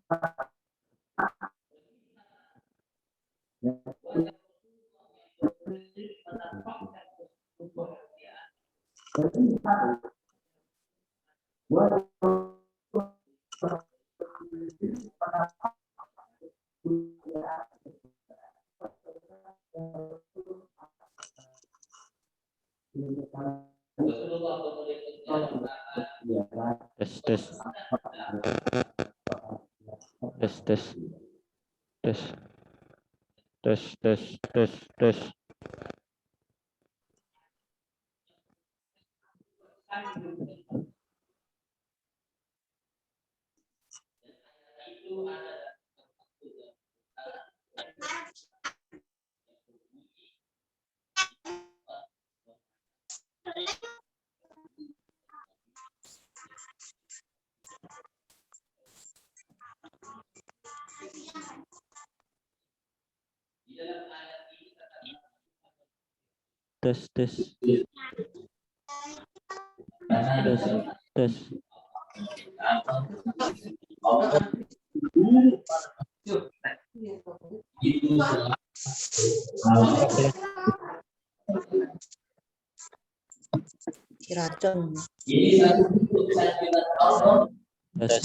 Tes tes tes tes tes tes tes tes tes. Tes tes tes tes. Racun. Tes.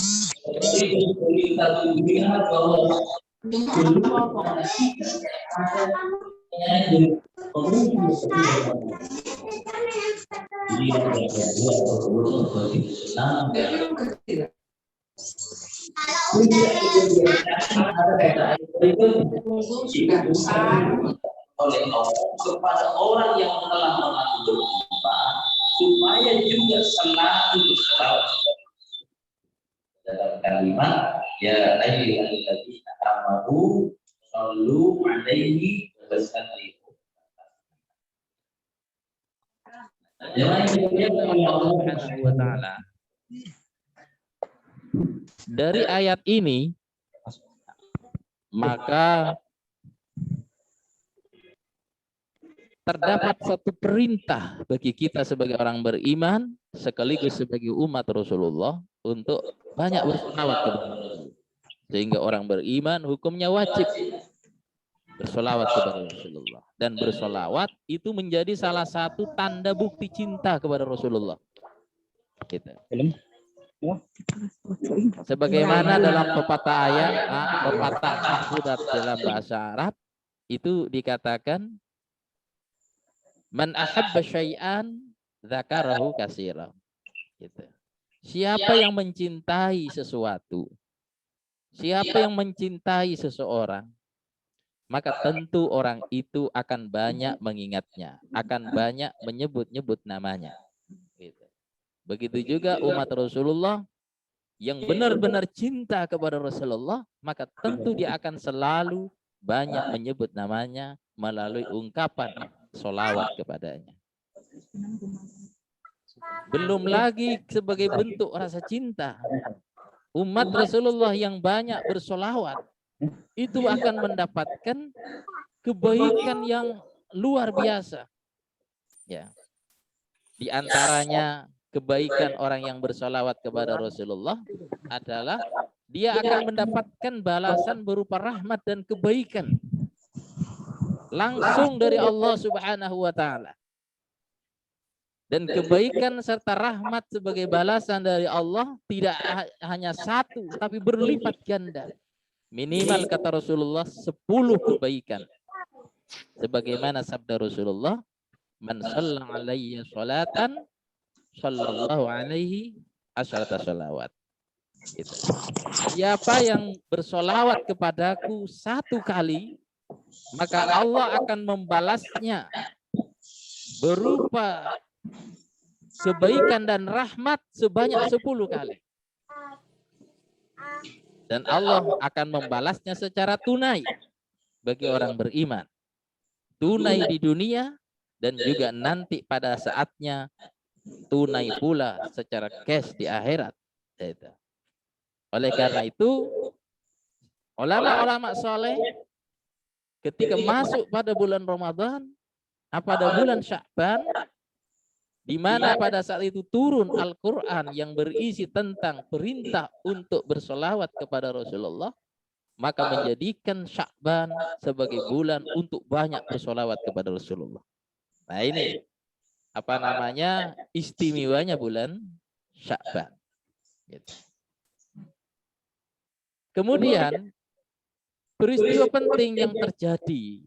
Oleh Allah kepada orang yang telah mengambil iman supaya juga selalu berselawat dalam kalimat ya ayyuhalladzina amanu shallu alaihi wa sallimu. Dari ayat ini maka terdapat satu perintah bagi kita sebagai orang beriman sekaligus sebagai umat Rasulullah untuk banyak berselawat kepada Rasulullah. Sehingga orang beriman hukumnya wajib bersolawat kepada Rasulullah. Dan bersolawat itu menjadi salah satu tanda bukti cinta kepada Rasulullah. Gitu. Sebagaimana dalam pepatah ayat, pepatah mahfudat dalam bahasa Arab itu dikatakan man ahabba syai'an dzakarahu katsiran. Gitu. Siapa yang mencintai sesuatu, siapa yang mencintai seseorang, maka tentu orang itu akan banyak mengingatnya, akan banyak menyebut-nyebut namanya. Gitu. Begitu juga umat Rasulullah yang benar-benar cinta kepada Rasulullah, maka tentu dia akan selalu banyak menyebut namanya melalui ungkapan sholawat kepadanya. Belum lagi sebagai bentuk rasa cinta, umat Rasulullah yang banyak bersolawat itu akan mendapatkan kebaikan yang luar biasa. Ya. Di antaranya kebaikan orang yang bersolawat kepada Rasulullah adalah dia akan mendapatkan balasan berupa rahmat dan kebaikan langsung dari Allah Subhanahu wa taala. Dan kebaikan serta rahmat sebagai balasan dari Allah tidak hanya satu tapi berlipat ganda. Minimal kata Rasulullah 10 kebaikan. Sebagaimana sabda Rasulullah, man shalla alayya sholatan sallallahu alaihi asyrata sholawat. Gitu. Siapa yang bersolawat kepadaku 1 kali, maka Allah akan membalasnya berupa kebaikan dan rahmat sebanyak 10 kali. Dan Allah akan membalasnya secara tunai bagi orang beriman. Tunai di dunia dan juga nanti pada saatnya tunai pula secara cash di akhirat. Oleh karena itu, ulama-ulama soleh ketika masuk pada bulan Ramadan, pada bulan Sya'ban, di mana pada saat itu turun Al-Quran yang berisi tentang perintah untuk bersolawat kepada Rasulullah, maka menjadikan Sya'ban sebagai bulan untuk banyak bersolawat kepada Rasulullah. Nah ini apa namanya istimewanya bulan Sya'ban. Gitu. Kemudian peristiwa penting yang terjadi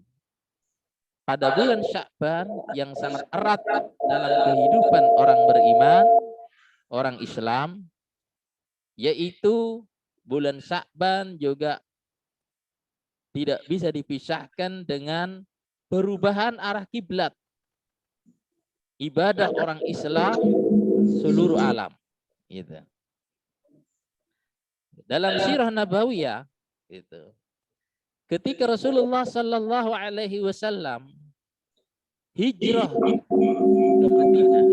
pada bulan Sya'ban yang sangat erat dalam kehidupan orang beriman, orang Islam, yaitu bulan Sya'ban juga tidak bisa dipisahkan dengan perubahan arah kiblat ibadah orang Islam seluruh alam. Gitu. Dalam sirah nabawiyah, gitu, ketika Rasulullah Sallallahu Alaihi Wasallam hijrah ke Madinah,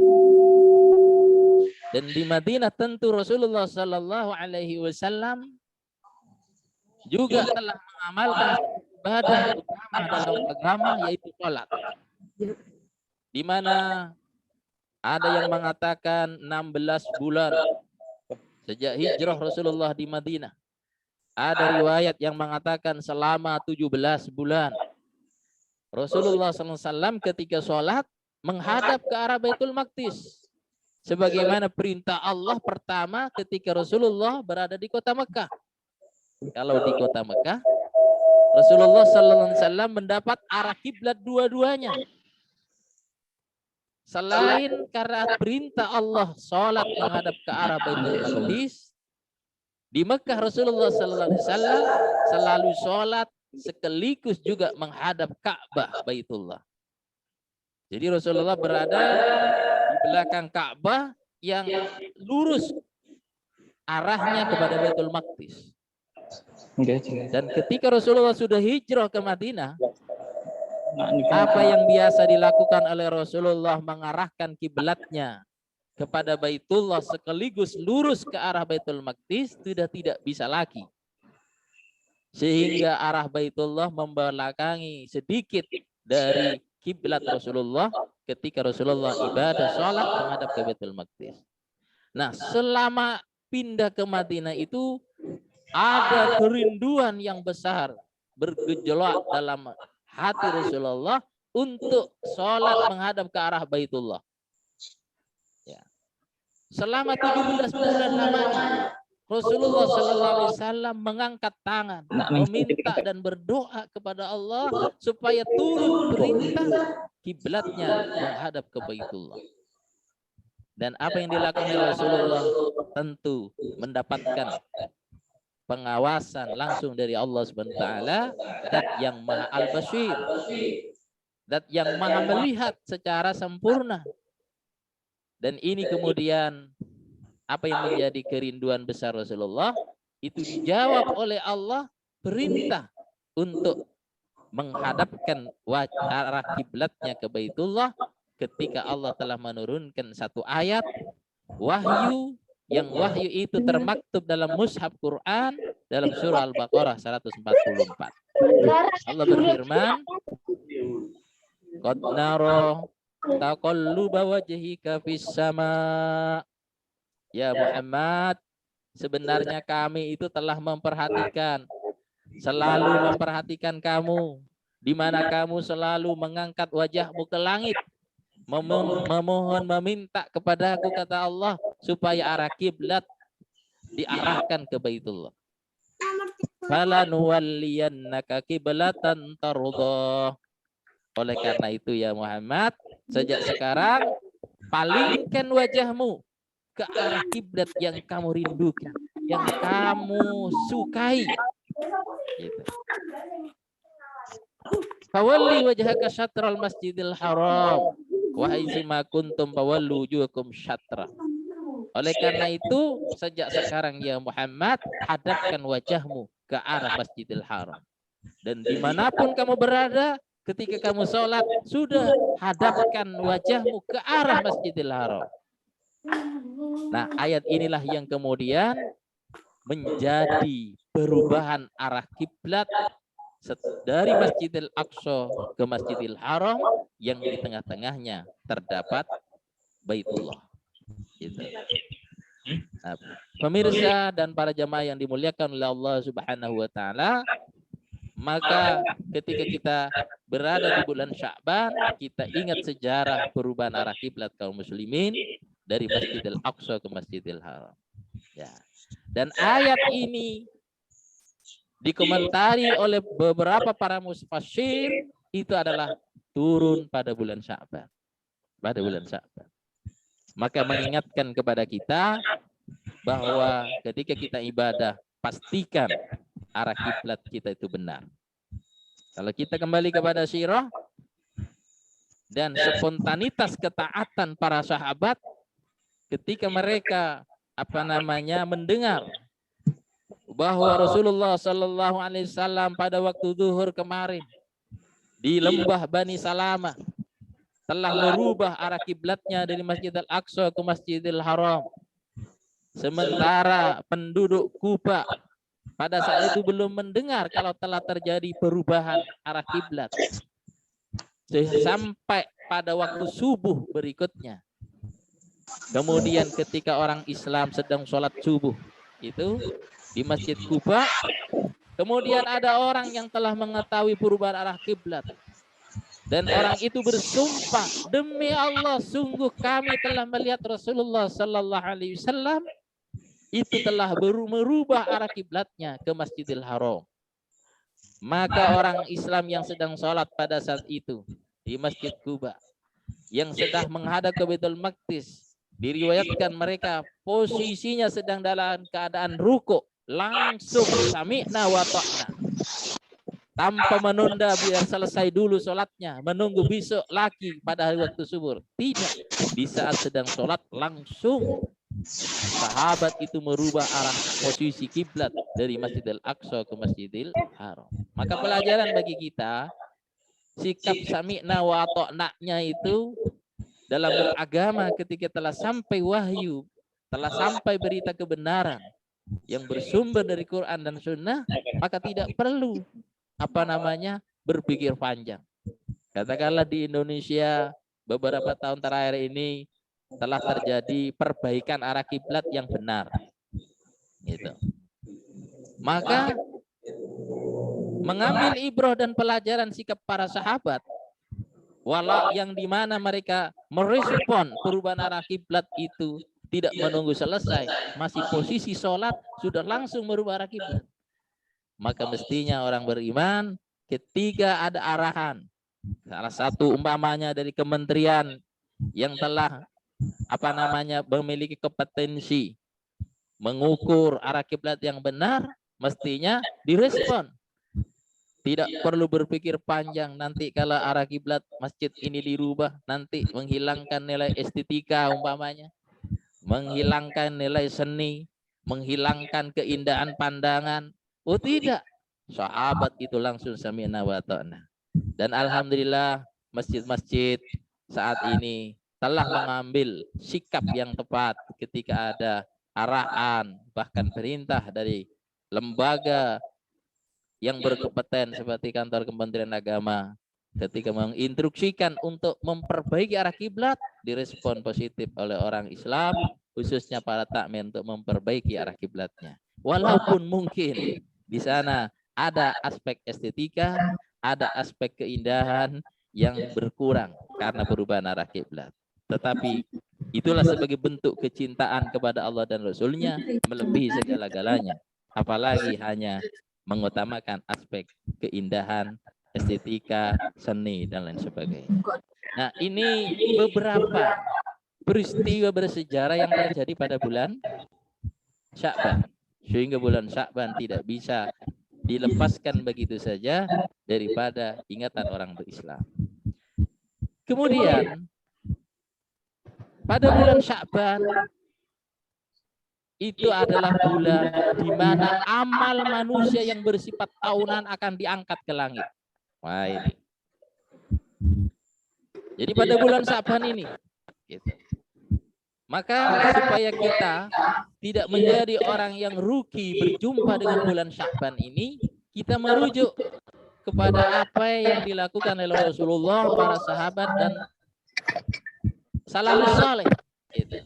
dan di Madinah tentu Rasulullah Sallallahu Alaihi Wasallam juga telah mengamalkan ibadah utama dalam agama, yaitu sholat, di mana ada yang mengatakan 16 bulan sejak hijrah Rasulullah di Madinah. Ada riwayat yang mengatakan selama 17 bulan. Rasulullah SAW ketika sholat menghadap ke arah Baitul Maqdis. Sebagaimana perintah Allah pertama ketika Rasulullah berada di kota Mekah. Kalau di kota Mekah, Rasulullah SAW mendapat arah kiblat dua-duanya. Selain karena perintah Allah sholat menghadap ke arah Baitul Maqdis, di Mekah Rasulullah SAW selalu sholat sekaligus juga menghadap Ka'bah Baitullah. Jadi Rasulullah berada di belakang Ka'bah yang lurus arahnya kepada Baitul Maqdis. Dan ketika Rasulullah sudah hijrah ke Madinah, apa yang biasa dilakukan oleh Rasulullah mengarahkan kiblatnya kepada Baitullah sekaligus lurus ke arah Baitul Maqdis sudah tidak bisa lagi. Sehingga arah Baitullah membelakangi sedikit dari kiblat Rasulullah ketika Rasulullah ibadah sholat menghadap ke Baitul Maqdis. Nah, selama pindah ke Madinah itu ada kerinduan yang besar bergejolak dalam hati Rasulullah untuk sholat menghadap ke arah Baitullah. Ya. Selama 17 bulan lamanya Rasulullah SAW mengangkat tangan, meminta dan berdoa kepada Allah supaya turun perintah kiblatnya menghadap ke Baitullah. Dan apa yang dilakukan oleh Rasulullah tentu mendapatkan pengawasan langsung dari Allah Subhanahu wa taala, zat yang Maha Al-Basir, zat yang Maha melihat secara sempurna. Dan ini kemudian apa yang menjadi kerinduan besar Rasulullah itu dijawab oleh Allah, perintah untuk menghadapkan arah kiblatnya ke Baitullah ketika Allah telah menurunkan satu ayat wahyu, yang wahyu itu termaktub dalam mushaf Quran dalam surah Al-Baqarah 144. Allah berfirman, "Qad nara taqalluba wajhika fis sama." Ya Muhammad, sebenarnya kami itu telah memperhatikan, selalu memperhatikan kamu, di mana kamu selalu mengangkat wajahmu ke langit, memohon, meminta kepadaku, kata Allah, supaya arah kiblat diarahkan ke Baitullah. Fala nuwalliyannaka kiblatan tardha. Oleh karena itu ya Muhammad, sejak sekarang palingkan wajahmu ke arah kiblat yang kamu rindukan, yang kamu sukai. Gitu. Fawalli wajhaka syatral masjidil haram wa haitsuma kuntum fawallu wujuhakum syatra. Oleh karena itu, sejak sekarang ya Muhammad, hadapkan wajahmu ke arah Masjidil Haram. Dan dimanapun kamu berada, ketika kamu sholat, sudah hadapkan wajahmu ke arah Masjidil Haram. Nah, ayat inilah yang kemudian menjadi perubahan arah kiblat dari Masjidil Aqsa ke Masjidil Haram, yang di tengah-tengahnya terdapat Baitullah. Gitu. Nah, pemirsa dan para jamaah yang dimuliakan oleh Allah Subhanahu wa taala, maka ketika kita berada di bulan Sya'ban, kita ingat sejarah perubahan arah kiblat kaum muslimin dari Masjidil Aqsa ke Masjidil Haram. Ya. Dan ayat ini dikomentari oleh beberapa para mufassir itu adalah turun pada bulan Sya'ban. Pada bulan Sya'ban. Maka mengingatkan kepada kita bahwa ketika kita ibadah, pastikan arah kiblat kita itu benar. Kalau kita kembali kepada sirah dan spontanitas ketaatan para sahabat ketika mereka mendengar bahwa Rasulullah Sallallahu Alaihi Wasallam pada waktu zuhur kemarin di lembah Bani Salamah telah merubah arah kiblatnya dari Masjid Al-Aqsa ke Masjidil Haram. Sementara penduduk Kufa pada saat itu belum mendengar kalau telah terjadi perubahan arah kiblat. Sampai pada waktu subuh berikutnya. Kemudian ketika orang Islam sedang sholat subuh itu di Masjid Kufa, kemudian ada orang yang telah mengetahui perubahan arah kiblat. Dan orang itu bersumpah, demi Allah, sungguh kami telah melihat Rasulullah Sallallahu Alaihi Wasallam itu telah merubah arah kiblatnya ke Masjidil Haram. Maka orang Islam yang sedang sholat pada saat itu di Masjid Kuba, yang sedang menghadap ke Baitul Maqdis, diriwayatkan mereka posisinya sedang dalam keadaan ruku, langsung sami'na wa ta'na. Tanpa menunda biar selesai dulu sholatnya, menunggu besok lagi pada hari waktu subuh. Tidak, di saat sedang sholat langsung sahabat itu merubah arah posisi kiblat dari Masjidil Aqsa ke Masjidil Haram. Maka pelajaran bagi kita, sikap sami'na wa ta'na-nya itu dalam beragama ketika telah sampai wahyu, telah sampai berita kebenaran yang bersumber dari Quran dan Sunnah, maka tidak perlu berpikir panjang. Katakanlah di Indonesia beberapa tahun terakhir ini telah terjadi perbaikan arah kiblat yang benar. Gitu. Maka mengambil ibrah dan pelajaran sikap para sahabat, walau yang dimana mereka merespon perubahan arah kiblat itu tidak menunggu selesai, masih posisi sholat sudah langsung merubah arah kiblat. Maka mestinya orang beriman ketika ada arahan, salah satu umpamanya dari kementerian yang telah memiliki kompetensi mengukur arah kiblat yang benar, mestinya direspon. Tidak perlu berpikir panjang, nanti kalau arah kiblat masjid ini dirubah, nanti menghilangkan nilai estetika umpamanya, menghilangkan nilai seni, menghilangkan keindahan pandangan. Oh tidak, sahabat itu langsung sami'na wa ta'na. Dan alhamdulillah masjid-masjid saat ini telah mengambil sikap yang tepat ketika ada arahan, bahkan perintah dari lembaga yang berkompeten seperti kantor Kementerian Agama ketika menginstruksikan untuk memperbaiki arah kiblat, direspon positif oleh orang Islam, khususnya para takmir, untuk memperbaiki arah kiblatnya. Walaupun mungkin di sana ada aspek estetika, ada aspek keindahan yang berkurang karena perubahan arah kiblat. Tetapi itulah sebagai bentuk kecintaan kepada Allah dan Rasul-Nya melebihi segala-galanya. Apalagi hanya mengutamakan aspek keindahan, estetika, seni, dan lain sebagainya. Nah, ini beberapa peristiwa bersejarah yang terjadi pada bulan Sya'ban. Sehingga bulan Sya'ban tidak bisa dilepaskan begitu saja daripada ingatan orang berislam. Kemudian pada bulan Sya'ban itu adalah bulan di mana amal manusia yang bersifat tahunan akan diangkat ke langit. Wah ini. Jadi pada bulan Sya'ban ini, gitu. Maka supaya kita tidak menjadi orang yang rugi berjumpa dengan bulan Sya'ban ini, kita merujuk kepada apa yang dilakukan oleh Rasulullah, para sahabat, dan salafus saleh. Gitu.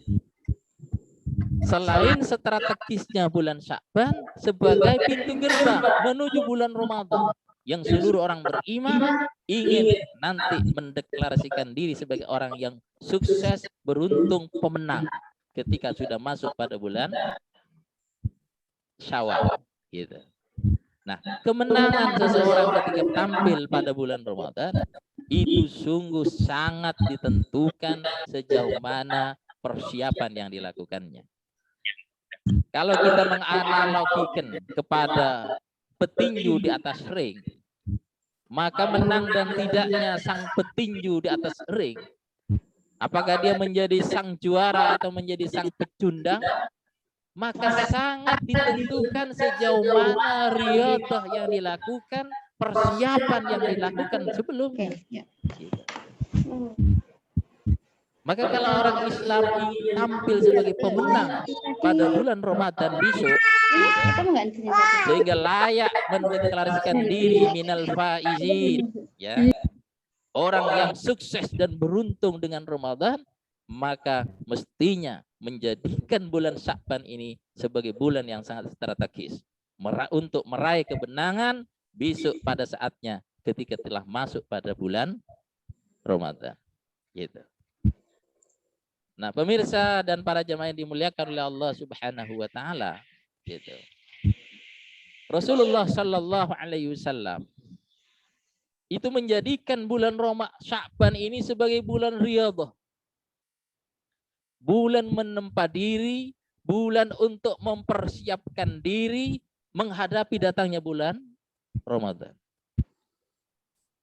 Selain strategisnya bulan Sya'ban sebagai pintu gerbang menuju bulan Ramadan yang seluruh orang beriman ingin nanti mendeklarasikan diri sebagai orang yang sukses, beruntung, pemenang ketika sudah masuk pada bulan Syawal. Gitu. Nah, kemenangan seseorang ketika tampil pada bulan Ramadan itu sungguh sangat ditentukan sejauh mana persiapan yang dilakukannya. Kalau kita menganalogikan kepada petinju di atas ring, maka menang dan tidaknya sang petinju di atas ring, apakah dia menjadi sang juara atau menjadi sang pecundang, maka sangat ditentukan sejauh mana riyadhah yang dilakukan, persiapan yang dilakukan sebelumnya. Maka kalau orang Islam ingin tampil sebagai pemenang pada bulan Ramadan besok, sehingga layak mendeklarasikan diri minal faizin, ya, orang yang sukses dan beruntung dengan Ramadan, maka mestinya menjadikan bulan Sya'ban ini sebagai bulan yang sangat strategis untuk meraih kemenangan besok pada saatnya ketika telah masuk pada bulan Ramadan. Gitu. Nah, pemirsa dan para jamaah yang dimuliakan oleh Allah Subhanahu wa taala, gitu. Rasulullah sallallahu alaihi wasallam itu menjadikan bulan Sya'ban ini sebagai bulan riyadhah. Bulan menempa diri, bulan untuk mempersiapkan diri menghadapi datangnya bulan Ramadan.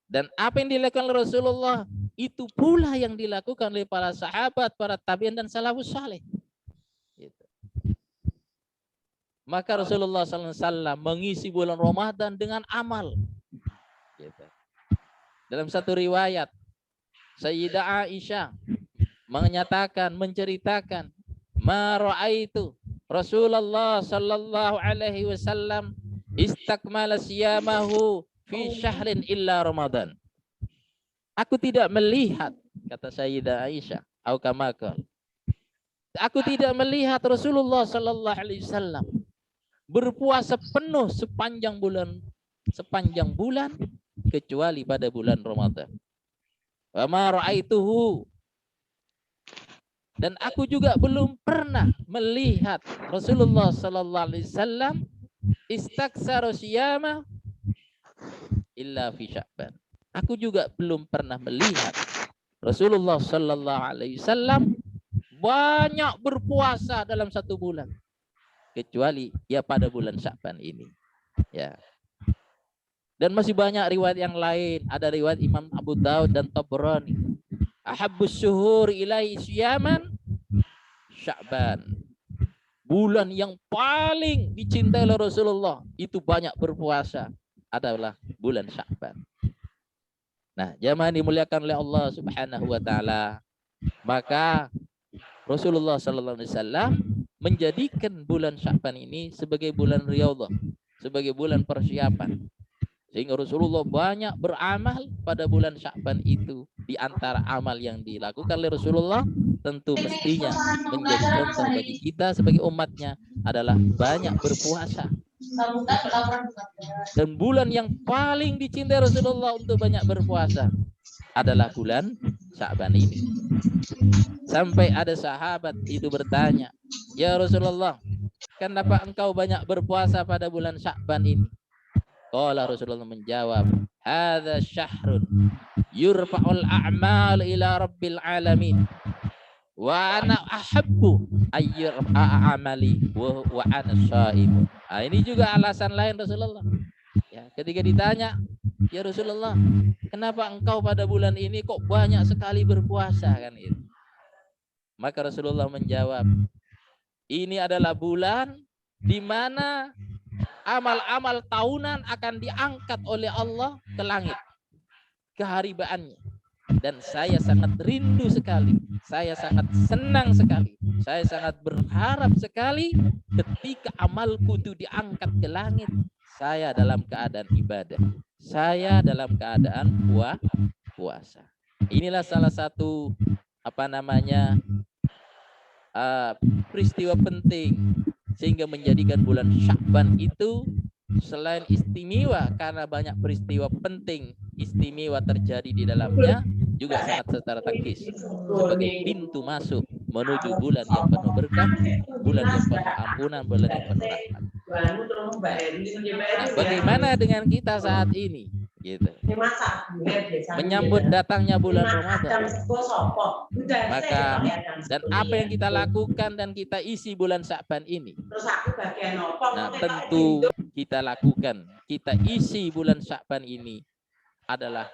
Dan apa yang dilakukan oleh Rasulullah itu pula yang dilakukan oleh para sahabat, para tabi'in dan salafus saleh. Gitu. Maka Rasulullah SAW mengisi bulan Ramadan dengan amal. Gitu. Dalam satu riwayat, Sayyidah Aisyah menceritakan, ma ra'aitu Rasulullah sallallahu alaihi wasallam istakmala siyamahu fi syahrin illa Ramadan. Aku tidak melihat, kata Sayyidah Aisyah, aku tidak melihat Rasulullah sallallahu alaihi wasallam berpuasa penuh sepanjang bulan kecuali pada bulan Ramadan. Wa ma ra'aituhu, dan aku juga belum pernah melihat Rasulullah sallallahu alaihi wasallam istaktsara siyama illa fi Sya'ban. Aku juga belum pernah melihat Rasulullah sallallahu alaihi wasallam banyak berpuasa dalam satu bulan kecuali ya pada bulan Sya'ban ini. Ya. Dan masih banyak riwayat yang lain. Ada riwayat Imam Abu Daud dan Tabrani. Ahabbus syuhur ilaihi siyaman Sya'ban. Bulan yang paling dicintai oleh Rasulullah itu banyak berpuasa adalah bulan Sya'ban. Nah, jamaah dimuliakan oleh Allah Subhanahu wa taala, maka Rasulullah sallallahu alaihi wasallam menjadikan bulan Sya'ban ini sebagai bulan riyadhah, sebagai bulan persiapan. Sehingga Rasulullah banyak beramal pada bulan Sya'ban itu. Di antara amal yang dilakukan oleh Rasulullah tentu mestinya menjadi contoh bagi kita sebagai umatnya adalah banyak berpuasa. Dan bulan yang paling dicintai Rasulullah untuk banyak berpuasa adalah bulan Sya'ban ini. Sampai ada sahabat itu bertanya, "Ya Rasulullah, kenapa engkau banyak berpuasa pada bulan Sya'ban ini?" Qala, Rasulullah menjawab, "Hadza syahrun yurfa'ul a'mal ila rabbil alamin. Wa ana ahabbu ayyurfa'a amali wa ana shaim." Ini juga alasan lain Rasulullah. Ya, ketika ditanya, "Ya Rasulullah, kenapa engkau pada bulan ini kok banyak sekali berpuasa?" kan itu. Maka Rasulullah menjawab, "Ini adalah bulan di mana amal-amal tahunan akan diangkat oleh Allah ke langit, keharibaannya. Dan saya sangat rindu sekali, saya sangat senang sekali, saya sangat berharap sekali ketika amalku itu diangkat ke langit, saya dalam keadaan ibadah, saya dalam keadaan puasa." Inilah salah satu peristiwa penting sehingga menjadikan bulan Sya'ban itu selain istimewa karena banyak peristiwa penting istimewa terjadi di dalamnya, juga sangat strategis sebagai pintu masuk menuju bulan yang penuh berkah, bulan yang penuh ampunan, bulan yang penuh rahmat. Nah, bagaimana dengan kita saat ini? Gitu. Menyambut datangnya bulan Ramadan. Maka dan apa yang kita lakukan dan kita isi bulan Sya'ban ini. Nah, tentu kita lakukan, kita isi bulan Sya'ban ini adalah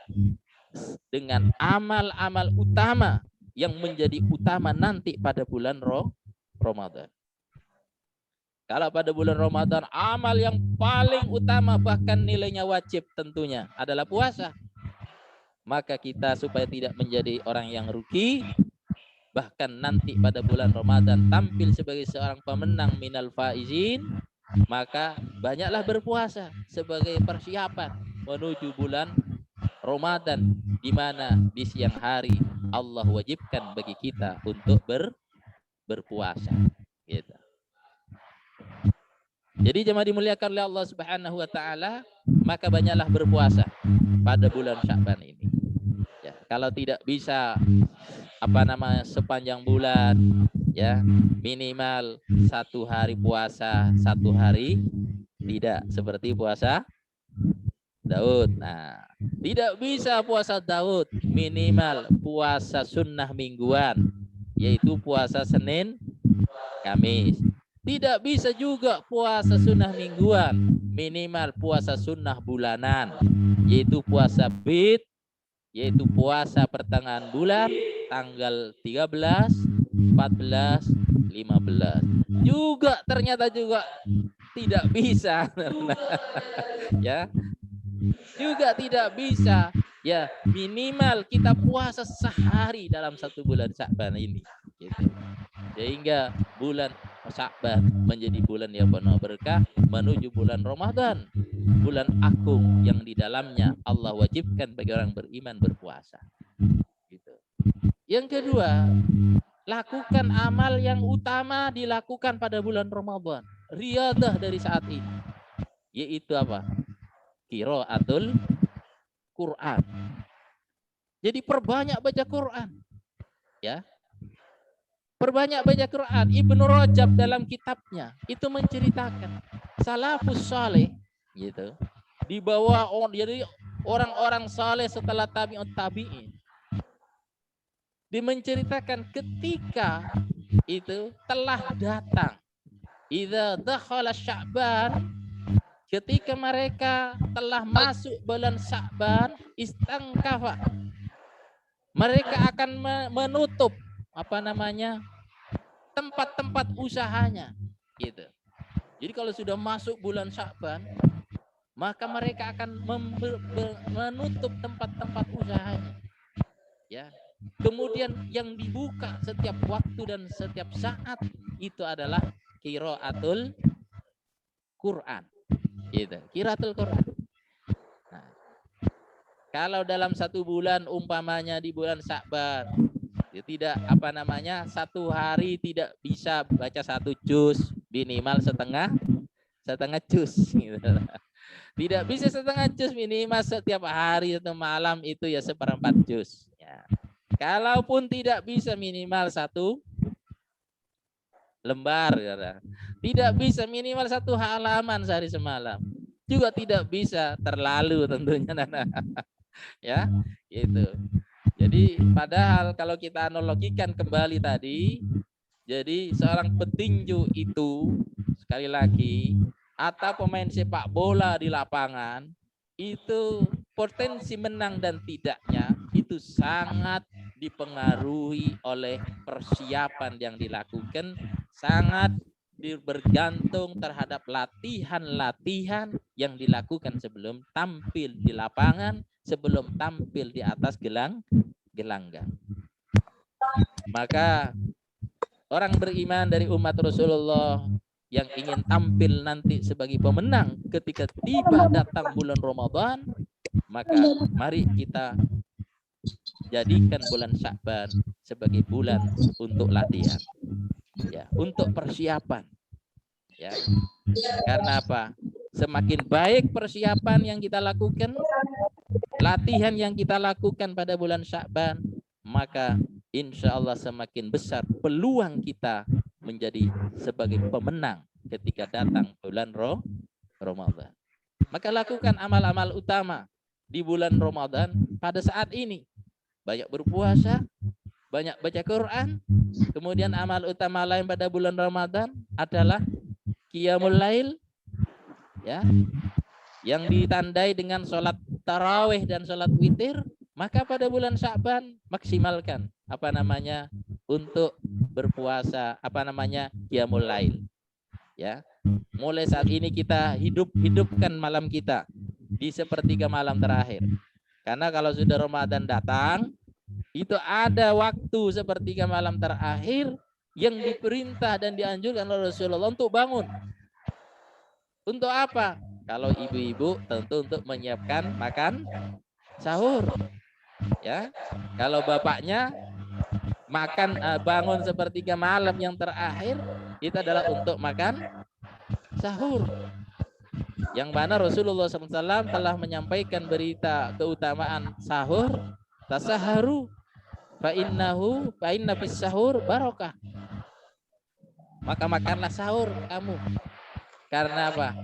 dengan amal-amal utama yang menjadi utama nanti pada bulan Ramadan. Kalau pada bulan Ramadan, amal yang paling utama bahkan nilainya wajib tentunya adalah puasa. Maka kita supaya tidak menjadi orang yang rugi, bahkan nanti pada bulan Ramadan tampil sebagai seorang pemenang minal faizin, maka banyaklah berpuasa sebagai persiapan menuju bulan Ramadan, di mana di siang hari Allah wajibkan bagi kita untuk berpuasa. Gitu. Jadi jemaah dimuliakan oleh Allah Subhanahu wa taala, maka banyaklah berpuasa pada bulan Sya'ban ini. Ya, kalau tidak bisa sepanjang bulan, ya minimal 1 hari puasa, 1 hari tidak, seperti puasa Daud. Nah, tidak bisa puasa Daud, minimal puasa sunnah mingguan, yaitu puasa Senin, Kamis. Tidak bisa juga puasa sunnah mingguan, minimal puasa sunnah bulanan, yaitu puasa Bid, yaitu puasa pertengahan bulan tanggal 13, 14, 15. Juga ternyata juga tidak bisa. Ya. Juga tidak bisa. Ya, minimal kita puasa sehari dalam 1 bulan Sya'ban ini. Gitu. Sehingga bulan Sya'ban menjadi bulan yang penuh berkah menuju bulan Ramadan, bulan agung yang di dalamnya Allah wajibkan bagi orang beriman berpuasa. Gitu. Yang kedua, lakukan amal yang utama dilakukan pada bulan Ramadan, riyadah dari saat ini, yaitu apa? Qiraatul Quran. Jadi perbanyak baca Quran, ya. Perbanyak baca Quran. Ibnu Rajab dalam kitabnya itu menceritakan salafus saleh, gitu. Di bawah jadi orang-orang saleh setelah tabi'in. Dia menceritakan ketika itu telah datang, idza dakhala Sya'ban, ketika mereka telah masuk bulan Sya'ban, istangkafa, mereka akan menutup tempat-tempat usahanya, gitu. Jadi kalau sudah masuk bulan Sya'ban, maka mereka akan menutup tempat-tempat usahanya, ya. Kemudian yang dibuka setiap waktu dan setiap saat itu adalah qiraatul Quran, gitu. Qiraatul Quran. Nah, kalau dalam 1 bulan umpamanya di bulan Sya'ban, ya tidak 1 hari tidak bisa baca 1 juz, minimal setengah juz, gitu. Tidak bisa setengah juz, minimal setiap hari atau malam itu ya 1/4 juz, ya. Kalaupun tidak bisa minimal 1 lembar, ya. Tidak bisa minimal 1 halaman sehari semalam, juga tidak bisa terlalu tentunya, ya, gitu. Jadi padahal kalau kita analogikan kembali tadi, jadi seorang petinju itu sekali lagi, atau pemain sepak bola di lapangan, itu potensi menang dan tidaknya itu sangat dipengaruhi oleh persiapan yang dilakukan, sangat bergantung terhadap latihan-latihan yang dilakukan sebelum tampil di lapangan, sebelum tampil di atas gelanggang. Maka orang beriman dari umat Rasulullah yang ingin tampil nanti sebagai pemenang ketika tiba datang bulan Ramadan, maka mari kita jadikan bulan Sya'ban sebagai bulan untuk latihan, ya, untuk persiapan, ya. Karena apa? Semakin baik persiapan yang kita lakukan, latihan yang kita lakukan pada bulan Sya'ban, maka insya Allah semakin besar peluang kita menjadi sebagai pemenang ketika datang bulan Ramadan. Maka lakukan amal-amal utama di bulan Ramadan pada saat ini. Banyak berpuasa, banyak baca Quran. Kemudian amal utama lain pada bulan Ramadan adalah qiyamul lail, ya, yang ditandai dengan sholat tarawih dan sholat witir. Maka pada bulan Sya'ban maksimalkan untuk berpuasa, qiyamul lail, ya. Mulai saat ini kita hidupkan malam kita di sepertiga malam terakhir. Karena kalau sudah Ramadan datang, itu ada waktu sepertiga malam terakhir yang diperintah dan dianjurkan oleh Rasulullah untuk bangun. Untuk apa? Kalau ibu-ibu tentu untuk menyiapkan makan sahur, ya. Kalau bapaknya bangun sepertiga malam yang terakhir, itu adalah untuk makan sahur. Yang mana Rasulullah SAW telah menyampaikan berita keutamaan sahur, tasaharu fa inna fis sahur barokah. Maka makanlah sahur kamu. Karena apa?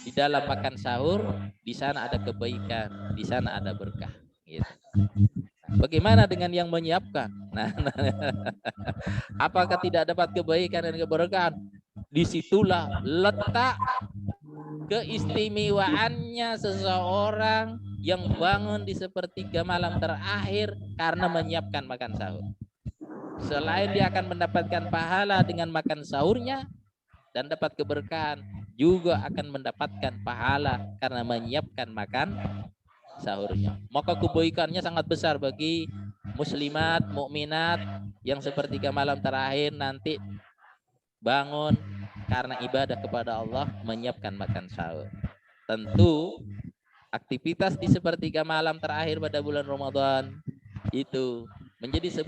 Di dalam makan sahur, di sana ada kebaikan, di sana ada berkah, gitu. Bagaimana dengan yang menyiapkan? Apakah tidak dapat kebaikan dan keberkahan? Disitulah letak keistimewaannya seseorang yang bangun di sepertiga malam terakhir karena menyiapkan makan sahur. Selain dia akan mendapatkan pahala dengan makan sahurnya dan dapat keberkahan, juga akan mendapatkan pahala karena menyiapkan makan sahurnya. Maka kebaikannya sangat besar bagi muslimat, mukminat yang sepertiga malam terakhir nanti bangun karena ibadah kepada Allah, menyiapkan makan sahur. Tentu aktivitas di sepertiga malam terakhir pada bulan Ramadan itu menjadi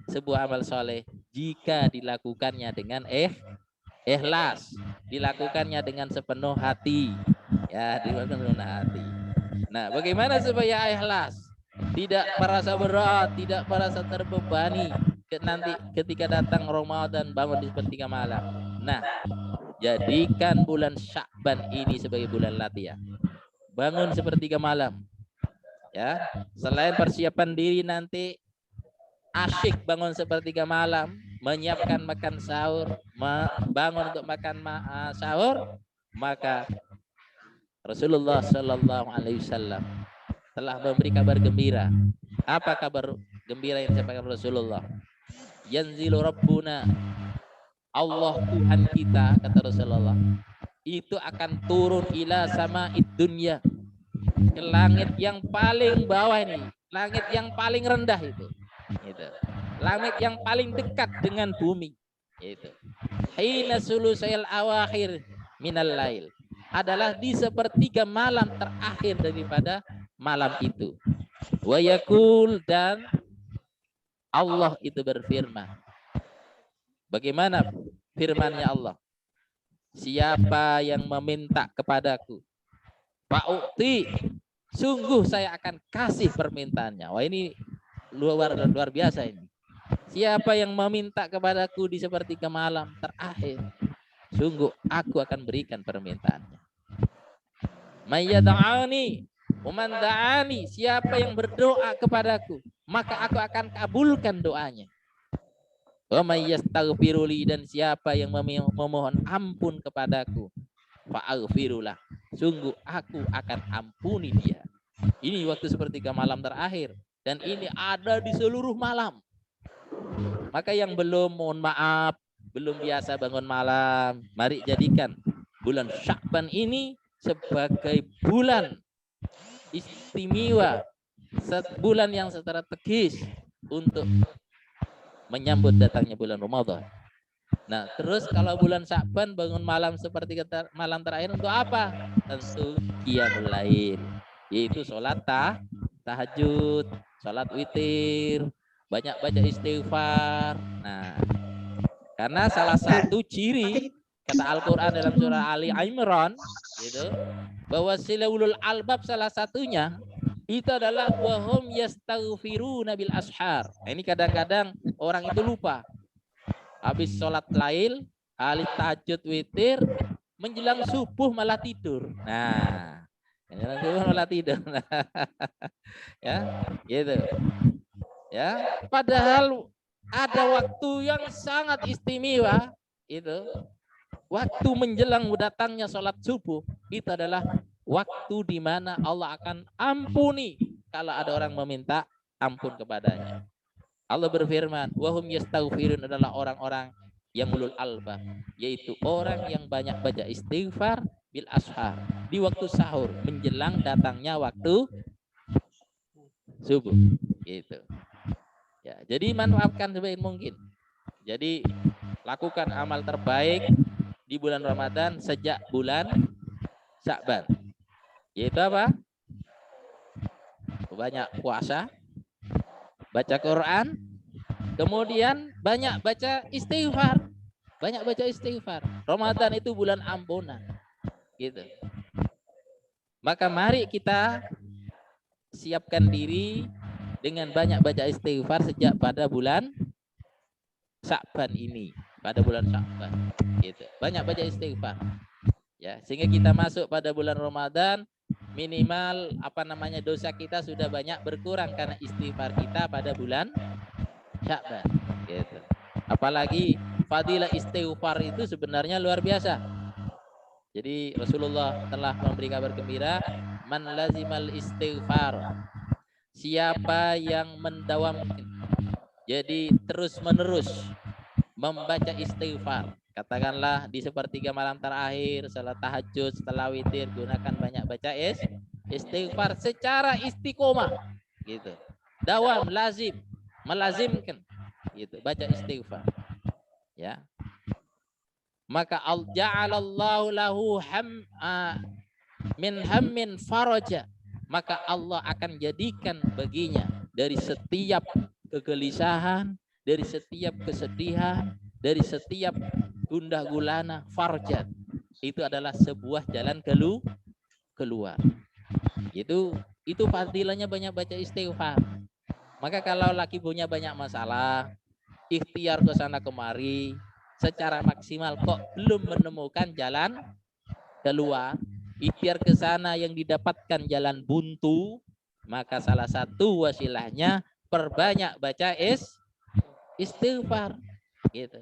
sebuah amal soleh jika dilakukannya dengan ikhlas, dilakukannya dengan sepenuh hati, ya, dilakukan sepenuh hati. Nah, bagaimana supaya ikhlas, tidak merasa berat, tidak merasa terbebani nanti ketika datang Ramadan bangun di sepertiga malam? Nah, jadikan bulan Sya'ban ini sebagai bulan latihan. Bangun sepertiga malam, ya. Selain persiapan diri nanti asyik bangun sepertiga malam, menyiapkan makan sahur, bangun untuk makan sahur, maka Rasulullah Shallallahu Alaihi Wasallam telah memberi kabar gembira. Apa kabar gembira yang disampaikan Rasulullah? Yanzilu Rabbuna, Allah Tuhan kita, kata Rasulullah, itu akan turun ila sama'id dunya, ke langit yang paling bawah ini, langit yang paling rendah itu. Langit yang paling dekat dengan bumi itu. Hina sulusail awakhir minal lail, adalah di sepertiga malam terakhir daripada malam itu. Wa yakul, dan Allah itu berfirman. Bagaimana firmannya Allah? Siapa yang meminta kepadaku, fa'u'ti, sungguh saya akan kasih permintaannya. Wah, ini luar biasa ini. Siapa yang meminta kepadaku di sepertiga malam terakhir, sungguh aku akan berikan permintaannya. Mayyada'ani uman da'ani, siapa yang berdoa kepadaku, maka aku akan kabulkan doanya. Wa mayyastaghfiruli, dan siapa yang memohon ampun kepadaku, fa'aghfirulah, sungguh aku akan ampuni dia. Ini waktu sepertiga malam terakhir, dan ini ada di seluruh malam. Maka yang belum, mohon maaf, belum biasa bangun malam, mari jadikan bulan Sya'ban ini sebagai bulan istimewa, bulan yang strategis untuk menyambut datangnya bulan Ramadan. Nah, terus kalau bulan Sya'ban bangun malam seperti malam terakhir untuk apa? Tentu qiyamul lail, yaitu sholat tahajud, salat witir, banyak baca istighfar. Nah, karena salah satu ciri kata Al-Quran dalam surah Ali Imran gitu, bahwa silawul albab salah satunya itu adalah wahum yastaghfiruna bil ashar. Nah, ini kadang-kadang orang itu lupa. Habis sholat lail, habis tahajud witir, menjelang subuh malah tidur. Nah, menjelang subuh malah tidur. Ya, gitu. Ya, padahal ada waktu yang sangat istimewa itu. Waktu menjelang datangnya sholat subuh itu adalah waktu di mana Allah akan ampuni kalau ada orang meminta ampun kepadanya. Allah berfirman, wahum yastaghfirun adalah orang-orang yang ulul albab, yaitu orang yang banyak baca istighfar bil ashar di waktu sahur menjelang datangnya waktu subuh. Gitu. Ya, jadi manfaatkan sebaik mungkin. Jadi lakukan amal terbaik di bulan Ramadan sejak bulan Sya'ban. Yaitu apa? Banyak puasa, baca Quran, kemudian banyak baca istighfar. Banyak baca istighfar. Ramadan itu bulan ampunan. Gitu. Maka mari kita siapkan diri dengan banyak baca istighfar sejak pada bulan Sya'ban ini. Pada bulan Sya'ban. Gitu. Banyak baca istighfar. Ya, sehingga kita masuk pada bulan Ramadan minimal dosa kita sudah banyak berkurang karena istighfar kita pada bulan Sya'ban gitu. Apalagi fadilah istighfar itu sebenarnya luar biasa. Jadi Rasulullah telah memberi kabar gembira, man lazimal istighfar, siapa yang mendawamkan, jadi terus menerus membaca istighfar. Katakanlah di sepertiga malam terakhir, salat tahajud, setelah witir, gunakan banyak baca istighfar secara istiqomah gitu. Dawam, lazim, melazimkan gitu, baca istighfar. Ya. Maka ja'alallahu lahu min hammin faraja. Maka Allah akan jadikan baginya dari setiap kegelisahan, dari setiap kesedihan, dari setiap gundah gulana farjat. Itu adalah sebuah jalan keluar. Itu fadilahnya banyak baca istighfar. Maka kalau laki punya banyak masalah, ikhtiar ke sana kemari secara maksimal kok belum menemukan jalan keluar, ikhtiar ke sana yang didapatkan jalan buntu, maka salah satu wasilahnya perbanyak baca istighfar gitu.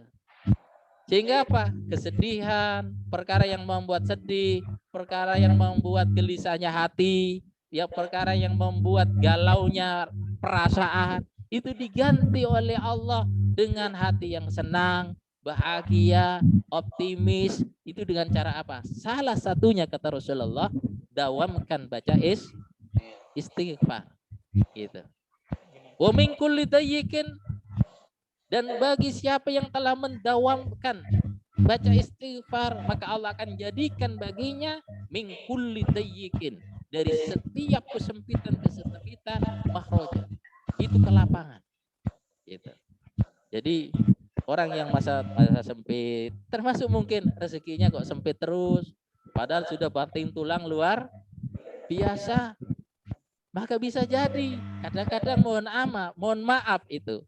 Sehingga apa? Kesedihan, perkara yang membuat sedih, perkara yang membuat gelisahnya hati, ya perkara yang membuat galaunya perasaan, itu diganti oleh Allah dengan hati yang senang, bahagia, optimis. Itu dengan cara apa? Salah satunya kata Rasulullah, dawamkan baca istighfar gitu. Wa min kulli dayyikin, dan bagi siapa yang telah mendawamkan baca istighfar, maka Allah akan jadikan baginya min kulli dayyikin, dari setiap kesempitan makhraja. Itu kelapangan. Gitu. Jadi orang yang masa sempit, termasuk mungkin rezekinya kok sempit terus, padahal sudah banting tulang luar biasa, maka bisa jadi kadang-kadang mohon maaf itu.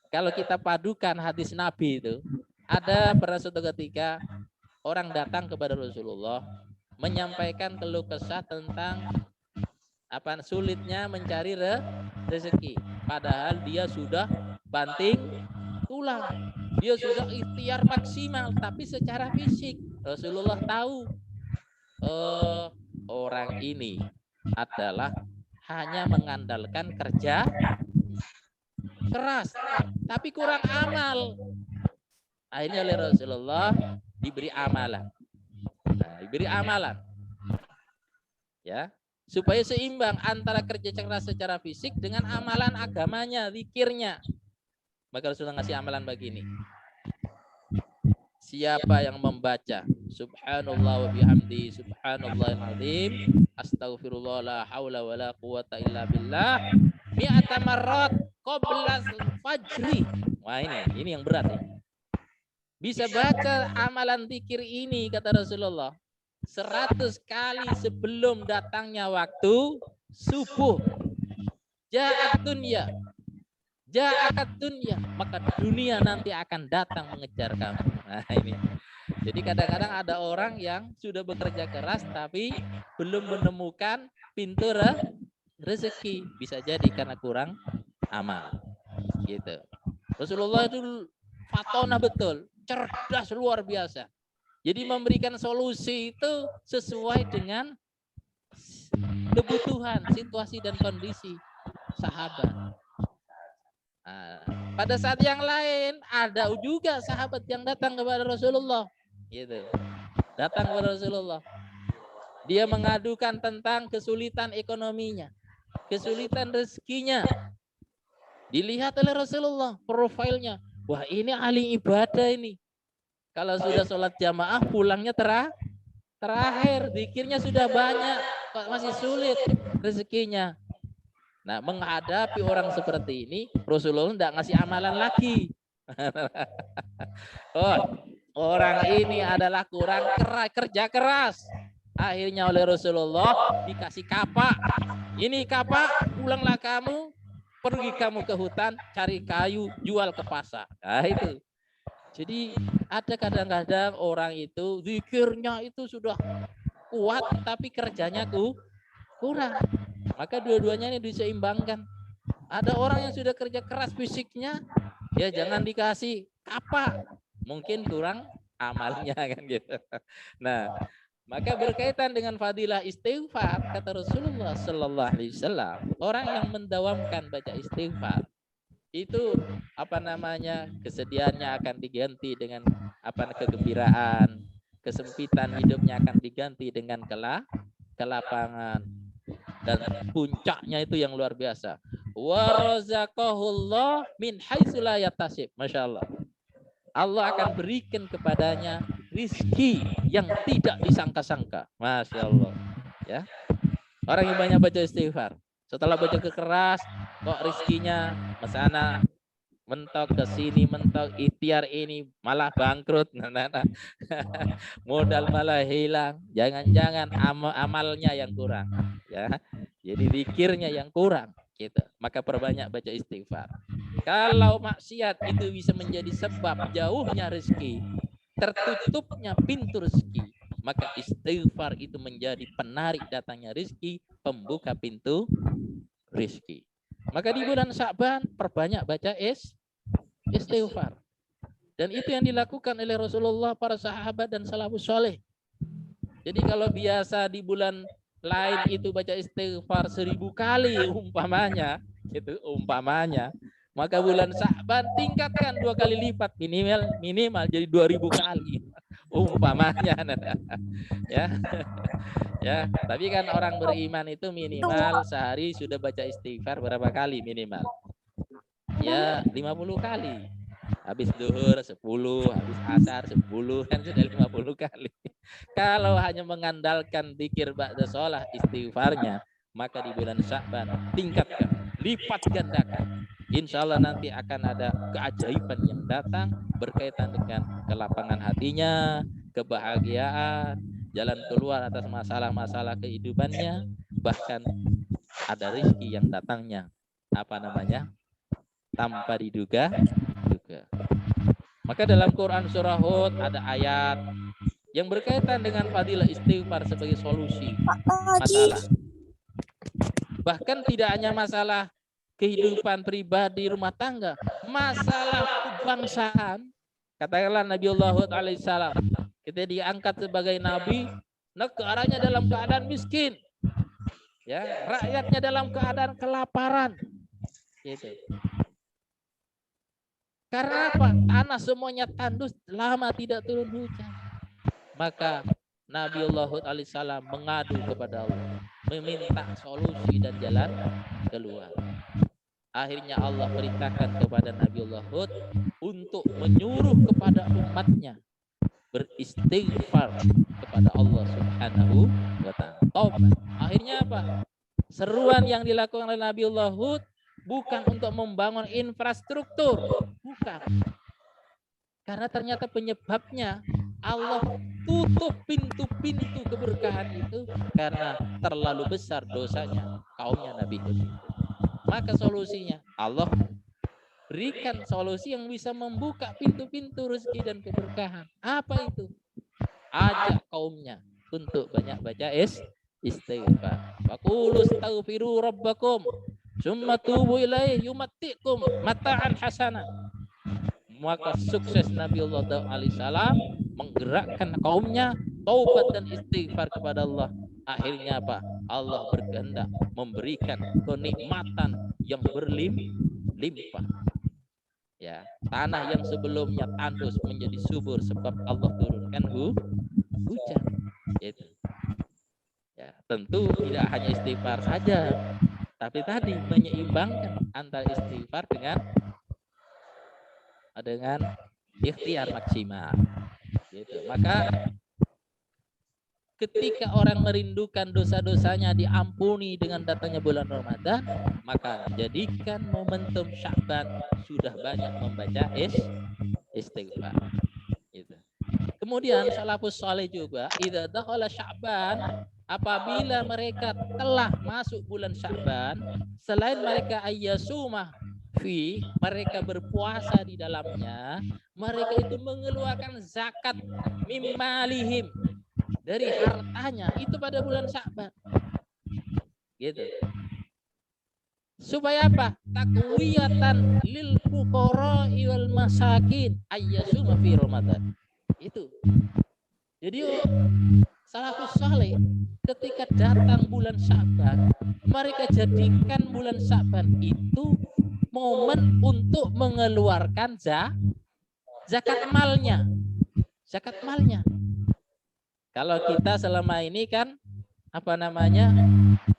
Kalau kita padukan hadis Nabi itu, ada pada suatu ketika orang datang kepada Rasulullah menyampaikan keluh kesah tentang sulitnya mencari rezeki, padahal dia sudah banting tulang, dia sudah ikhtiar maksimal, tapi secara fisik Rasulullah tahu orang ini adalah hanya mengandalkan kerja keras, tapi kurang amal. Akhirnya oleh Rasulullah diberi amalan. Diberi amalan. Ya, supaya seimbang antara kerja keras secara fisik dengan amalan agamanya, zikirnya. Maka Rasulullah ngasih amalan begini. Siapa yang membaca subhanallah wa bihamdi subhanallahil azim, astaghfirullah la haula wala quwata illa billah, mi'ata marrat qabla fajri. Wah, ini yang berat ini. Bisa baca amalan zikir ini kata Rasulullah 100 kali sebelum datangnya waktu subuh. Ja'at dunya, maka dunia nanti akan datang mengejar kamu. Nah, ini. Jadi kadang-kadang ada orang yang sudah bekerja keras tapi belum menemukan pintu rezeki. Bisa jadi karena kurang amal. Gitu. Rasulullah itu fatona betul, cerdas luar biasa. Jadi memberikan solusi itu sesuai dengan kebutuhan, situasi dan kondisi sahabat. Nah, pada saat yang lain ada juga sahabat yang datang kepada Rasulullah, gitu. Datang kepada Rasulullah. Dia mengadukan tentang kesulitan ekonominya, kesulitan rezekinya. Dilihat oleh Rasulullah profilnya. Wah, ini ahli ibadah ini. Kalau sudah sholat jamaah pulangnya terakhir, zikirnya sudah banyak, kok masih sulit rezekinya. Nah, menghadapi orang seperti ini, Rasulullah tidak ngasih amalan lagi. Oh, orang ini adalah kurang kerja keras. Akhirnya oleh Rasulullah dikasih kapak. Ini kapak, pulanglah kamu, pergi kamu ke hutan, cari kayu, jual ke pasar. Nah, itu. Jadi ada kadang-kadang orang itu zikirnya itu sudah kuat tapi kerjanya kurang. Maka dua-duanya ini diseimbangkan. Ada orang yang sudah kerja keras fisiknya, ya jangan dikasih kapak. Mungkin kurang amalnya kan gitu. Nah, maka berkaitan dengan fadilah istighfar kata Rasulullah sallallahu alaihi wasallam, orang yang mendawamkan baca istighfar itu kesedihannya akan diganti dengan kegembiraan, kesempitan hidupnya akan diganti dengan kelapangan, dan puncaknya itu yang luar biasa. Wa razaqahullah min haitsu la yahtasib. Masyaallah. Allah akan berikan kepadanya rizki yang tidak disangka-sangka. Masya Allah. Ya. Orang yang banyak baca istighfar, setelah baca keras, kok rizkinya mesana, mentok ke sini, mentok ikhtiar ini malah bangkrut. Modal malah hilang. Jangan-jangan amalnya yang kurang. Ya. Jadi zikirnya yang kurang. Gitu. Maka perbanyak baca istighfar. Kalau maksiat itu bisa menjadi sebab jauhnya rezeki, tertutupnya pintu rezeki, maka istighfar itu menjadi penarik datangnya rezeki, pembuka pintu rezeki. Maka di bulan Sya'ban perbanyak baca istighfar. Dan itu yang dilakukan oleh Rasulullah, para sahabat dan salafus saleh. Jadi kalau biasa di bulan lain itu baca istighfar 1000 kali umpamanya, maka bulan Sya'ban tingkatkan 2 kali lipat, minimal jadi 2000 kali umpamanya. Ya, tapi kan orang beriman itu minimal sehari sudah baca istighfar berapa kali minimal? Ya, 50 kali. Habis duhur 10, habis asar 10, kan sudah 50 kali. Kalau hanya mengandalkan zikir ba'da shalah istighfarnya, maka di bulan Sya'ban tingkatkan, lipat gandakan. Insya Allah nanti akan ada keajaiban yang datang berkaitan dengan kelapangan hatinya, kebahagiaan, jalan keluar atas masalah-masalah kehidupannya, bahkan ada rezeki yang datangnya tanpa diduga. Maka dalam Quran surah Hud ada ayat yang berkaitan dengan fadilah istighfar sebagai solusi masalah. Bahkan tidak hanya masalah kehidupan pribadi rumah tangga, masalah kebangsaan. Katakanlah Nabiullah Hud alaihissalam, kita diangkat sebagai nabi, negaranya dalam keadaan miskin, ya, rakyatnya dalam keadaan kelaparan, gitu. Karena apa? Tanah semuanya tandus, lama tidak turun hujan. Maka Nabiullah Hud alaihissalam mengadu kepada Allah, meminta solusi dan jalan keluar. Akhirnya Allah perintahkan kepada Nabiullah Hud untuk menyuruh kepada umatnya beristighfar kepada Allah Subhanahu wa ta'ala. Akhirnya apa? Seruan yang dilakukan oleh Nabiullah Hud bukan untuk membangun infrastruktur, bukan. Karena ternyata penyebabnya Allah tutup pintu-pintu keberkahan itu karena terlalu besar dosanya kaumnya Nabi Hud. Maka solusinya Allah berikan solusi yang bisa membuka pintu-pintu rezeki dan keberkahan. Apa itu? Ajak kaumnya untuk banyak baca istighfar. Faqulu astaghfiru rabbakum summa tubu ilaihi yumattikum mata'an hasana. Maka sukses Nabiullah Daud alaihissalam menggerakkan kaumnya taubat dan istighfar kepada Allah. Akhirnya apa? Allah berkehendak memberikan kenikmatan yang berlimpah. Ya, tanah yang sebelumnya tandus menjadi subur sebab Allah turunkan hujan. Itu. Ya, tentu tidak hanya istighfar saja, tapi tadi menyeimbangkan antara istighfar dengan ikhtiar maksimal. Gitu. Maka ketika orang merindukan dosa-dosanya diampuni dengan datangnya bulan Ramadan, maka jadikan momentum Sya'ban sudah banyak membaca istighfar. Gitu. Kemudian salafus saleh juga, idza dakhala Sya'ban, apabila mereka telah masuk bulan Sya'ban, selain mereka ayyasumah mereka berpuasa di dalamnya, mereka itu mengeluarkan zakat mimmalihim dari hartanya itu pada bulan Sya'ban. Gitu. Supaya apa? Takwiyatan lil fuqara'i wal masakin ayyasuma fi Ramadan. Itu. Jadi salafus saleh ketika datang bulan Sya'ban, mereka jadikan bulan Sya'ban itu momen untuk mengeluarkan zakat malnya. Zakat malnya. Kalau kita selama ini kan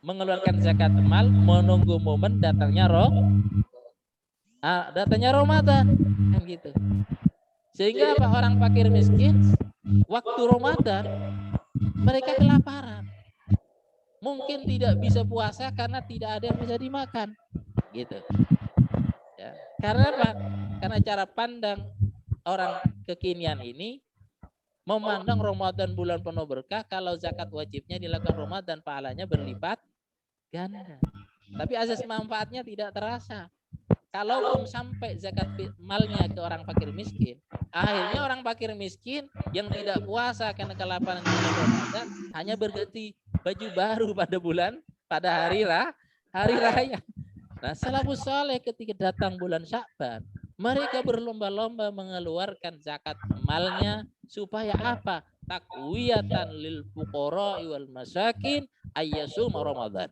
mengeluarkan zakat mal menunggu momen datangnya Ramadan kan gitu. Sehingga apa, orang fakir miskin waktu Ramadan mereka kelaparan. Mungkin tidak bisa puasa karena tidak ada yang bisa dimakan. Gitu. Ya. Karena apa? Karena cara pandang orang kekinian ini memandang Ramadan bulan penuh berkah, kalau zakat wajibnya dilakukan Ramadan pahalanya berlipat ganda. Tapi asas manfaatnya tidak terasa. Kalaupun sampai zakat malnya ke orang fakir miskin, akhirnya orang fakir miskin yang tidak puasa karena kelaparan di bulan Ramadan hanya berganti baju baru pada hari raya. Nah, salafus saleh ketika datang bulan Sya'ban, mereka berlomba-lomba mengeluarkan zakat malnya supaya apa? Takwiyatan lil fuqara'i wal masakin ayyasuma Ramadan.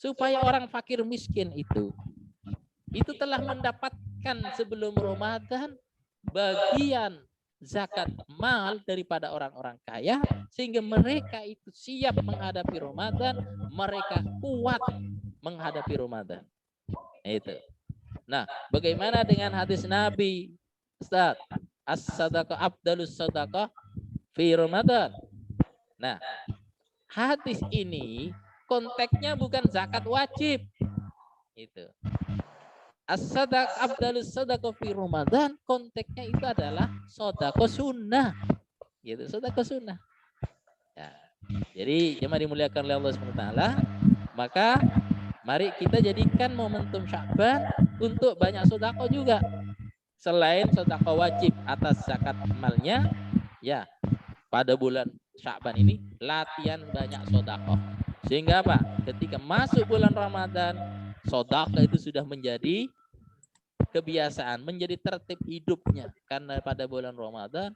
Supaya orang fakir miskin itu telah mendapatkan sebelum Ramadan bagian zakat mal daripada orang-orang kaya, sehingga mereka itu siap menghadapi Ramadan, mereka kuat menghadapi Ramadan. Itu. Nah, bagaimana dengan hadis Nabi, Ustaz? As-sadaqah afdalus sadaqah fi Ramadan. Nah, hadis ini konteksnya bukan zakat wajib. Itu. As-sadaqah afdalus sadaqah fi Ramadan, konteksnya itu adalah sedekah sunnah. Gitu, sedekah sunnah. Ya. Jadi, jemaah dimuliakan oleh Allah SWT, maka mari kita jadikan momentum Sya'ban untuk banyak sedekah juga. Selain sedekah wajib atas zakat malnya, ya, pada bulan Sya'ban ini latihan banyak sedekah. Sehingga apa? Ketika masuk bulan Ramadan, sedekah itu sudah menjadi kebiasaan, menjadi tertib hidupnya. Karena pada bulan Ramadan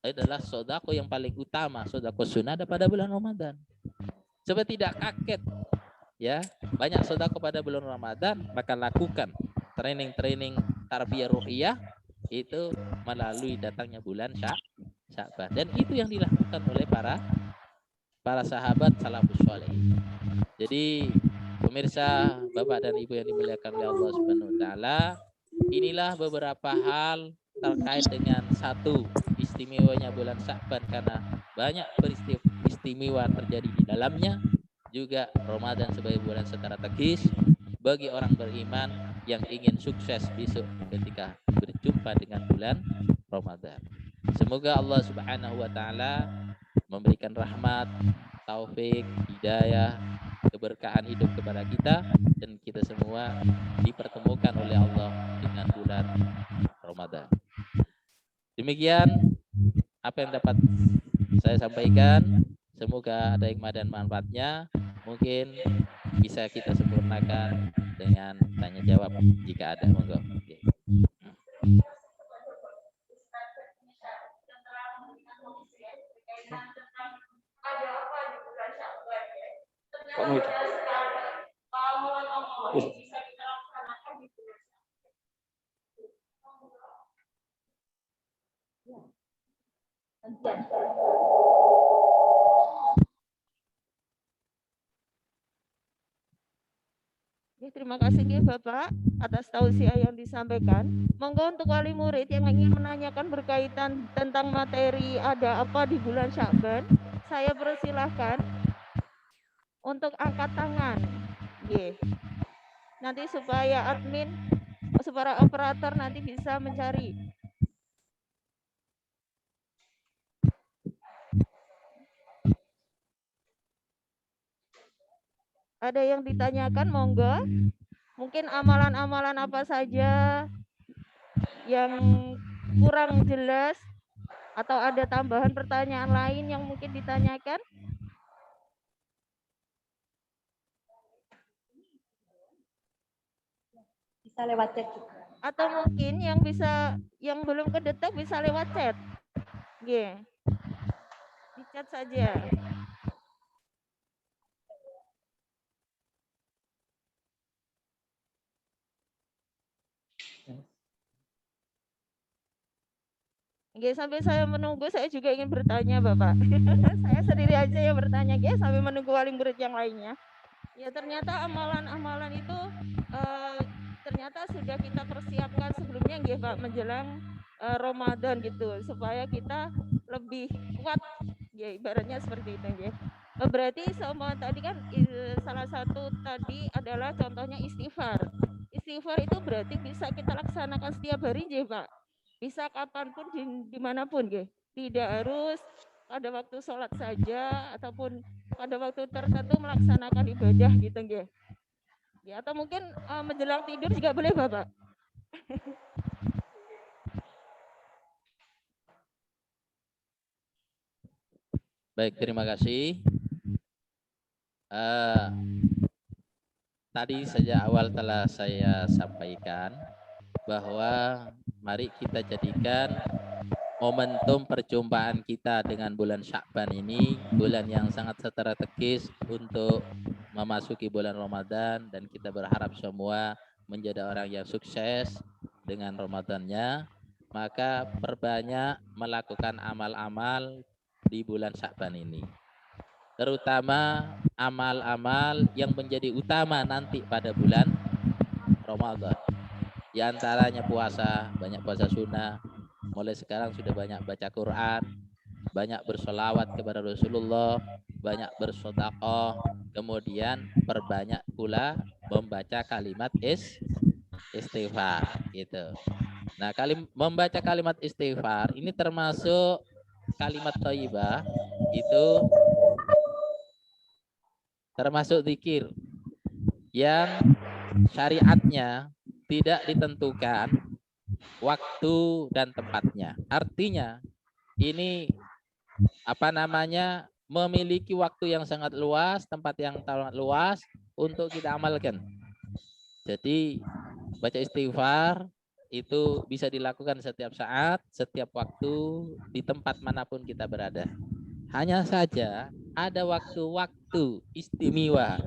adalah sedekah yang paling utama, sedekah sunnah pada bulan Ramadan. Coba tidak kaget. Ya, banyak sedekah pada bulan Ramadan, maka lakukan training tarbiyah ruhiyah itu melalui datangnya bulan Sya'ban. Dan itu yang dilakukan oleh para sahabat salafus saleh. Jadi pemirsa, Bapak dan Ibu yang dimuliakan oleh Allah Subhanahu wa taala, inilah beberapa hal terkait dengan satu istimewanya bulan Sya'ban karena banyak peristiwa istimewa terjadi di dalamnya. Juga Ramadan sebagai bulan strategis, bagi orang beriman yang ingin sukses besok ketika berjumpa dengan bulan Ramadan. Semoga Allah Subhanahu wa taala memberikan rahmat, taufik, hidayah, keberkahan hidup kepada kita, dan kita semua dipertemukan oleh Allah dengan bulan Ramadan. Demikian apa yang dapat saya sampaikan. Semoga ada hikmah dan manfaatnya. Mungkin bisa kita sempurnakan dengan tanya jawab jika ada. Monggo. Oke. Terima kasih ya Bapak atas tausiah yang disampaikan. Monggo untuk wali murid yang ingin menanyakan berkaitan tentang materi ada apa di bulan Sya'ban, saya persilahkan untuk angkat tangan. Nanti supaya admin, supaya operator nanti bisa mencari. Ada yang ditanyakan, monggo. Mungkin amalan-amalan apa saja yang kurang jelas atau ada tambahan pertanyaan lain yang mungkin ditanyakan? Bisa lewat chat juga. Atau mungkin yang belum kedetek bisa lewat chat. Di chat saja. Sambil saya menunggu, saya juga ingin bertanya, Bapak. Saya sendiri aja yang bertanya, sambil menunggu wali murid yang lainnya. Ya, ternyata amalan-amalan itu ternyata sudah kita persiapkan sebelumnya, Pak, menjelang Ramadan gitu, supaya kita lebih kuat, ibaratnya seperti itu, Berarti sama tadi kan salah satu tadi adalah contohnya istighfar. Istighfar itu berarti bisa kita laksanakan setiap hari, Pak. Bisa kapanpun dimanapun, tidak harus pada waktu sholat saja ataupun pada waktu tertentu melaksanakan ibadah gitu, atau mungkin menjelang tidur juga boleh, Bapak. Baik, terima kasih. Tadi sejak awal telah saya sampaikan bahwa mari kita jadikan momentum perjumpaan kita dengan bulan Sya'ban ini bulan yang sangat strategis untuk memasuki bulan Ramadan, dan kita berharap semua menjadi orang yang sukses dengan Ramadannya. Maka perbanyak melakukan amal-amal di bulan Sya'ban ini, terutama amal-amal yang menjadi utama nanti pada bulan Ramadan. Di antaranya puasa, banyak puasa sunnah. Mulai sekarang sudah banyak baca Quran, banyak bersolawat kepada Rasulullah, banyak bersedekah, kemudian perbanyak pula membaca kalimat istighfar gitu. Nah, membaca kalimat istighfar ini termasuk kalimat thayyibah, itu termasuk zikir yang syariatnya tidak ditentukan waktu dan tempatnya. Artinya ini memiliki waktu yang sangat luas, tempat yang sangat luas untuk kita amalkan. Jadi baca istighfar itu bisa dilakukan setiap saat, setiap waktu, di tempat manapun kita berada. Hanya saja ada waktu-waktu istimewa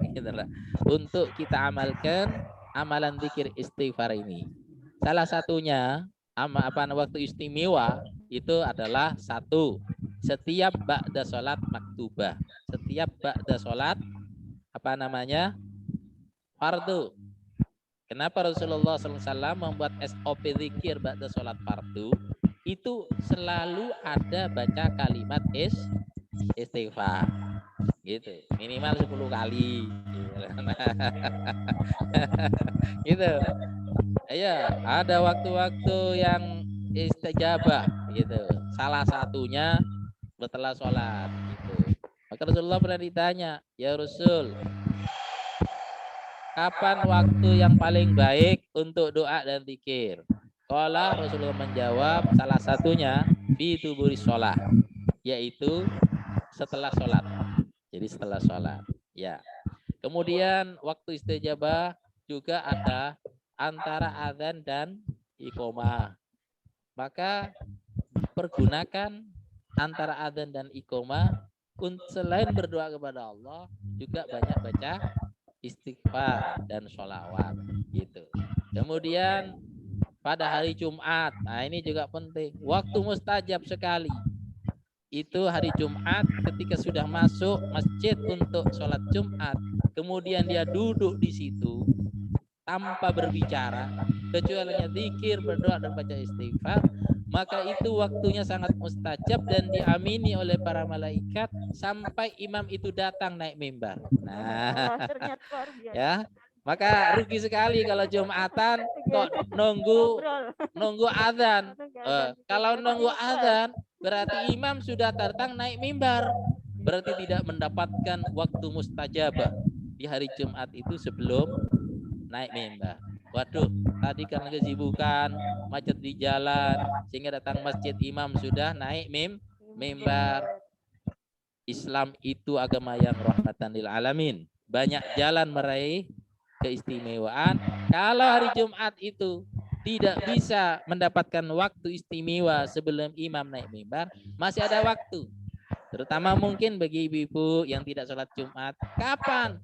untuk kita amalkan amalan zikir istighfar ini. Salah satunya waktu istimewa itu adalah setiap ba'da sholat maktubah. Setiap ba'da sholat fardu. Kenapa Rasulullah SAW membuat SOP zikir ba'da sholat fardu? Itu selalu ada baca kalimat istighfar. gitu, minimal 10 kali gitu. Iya, ada waktu-waktu yang istajabah gitu. Salah satunya setelah sholat gitu. Maka Rasulullah pernah ditanya, ya Rasul, kapan waktu yang paling baik untuk doa dan zikir? Qala, Rasulullah menjawab, salah satunya fi tuburi sholat, yaitu setelah sholat. Jadi setelah sholat. Ya. Kemudian waktu istajabah juga ada antara adzan dan iqomah. Maka pergunakan antara adzan dan iqomah selain berdoa kepada Allah juga banyak baca istighfar dan sholawat gitu. Kemudian pada hari Jumat, nah ini juga penting, waktu mustajab sekali. Itu hari Jumat ketika sudah masuk masjid untuk sholat Jumat, kemudian dia duduk di situ tanpa berbicara, kecuali hanya zikir, berdoa dan baca istighfar, maka itu waktunya sangat mustajab dan diamini oleh para malaikat sampai imam itu datang naik mimbar. Nah, Ternyata luar biasa. ya, maka rugi sekali kalau Jumatan kok nunggu adzan. Kalau nunggu adzan berarti imam sudah datang naik mimbar, berarti tidak mendapatkan waktu mustajabah di hari Jumat itu sebelum naik mimbar. Waduh, tadi karena kesibukan, macet di jalan, sehingga datang masjid imam sudah naik mimbar. Islam itu agama yang rahmatan lil alamin. Banyak jalan meraih keistimewaan. Kalau hari Jumat itu tidak bisa mendapatkan waktu istimewa sebelum imam naik mimbar, masih ada waktu. Terutama mungkin bagi ibu-ibu yang tidak sholat Jumat. Kapan?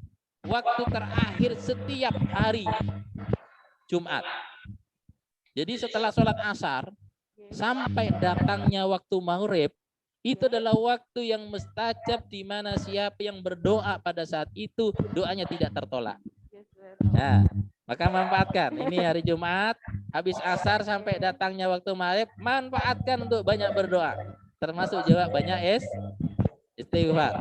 Waktu terakhir setiap hari Jumat. Jadi setelah sholat asar sampai datangnya waktu maghrib, itu adalah waktu yang mustajab di mana siapa yang berdoa pada saat itu doanya tidak tertolak. Nah, maka manfaatkan. Ini hari Jumat, habis asar sampai datangnya waktu maghrib, manfaatkan untuk banyak berdoa. Termasuk juga banyak istighfar.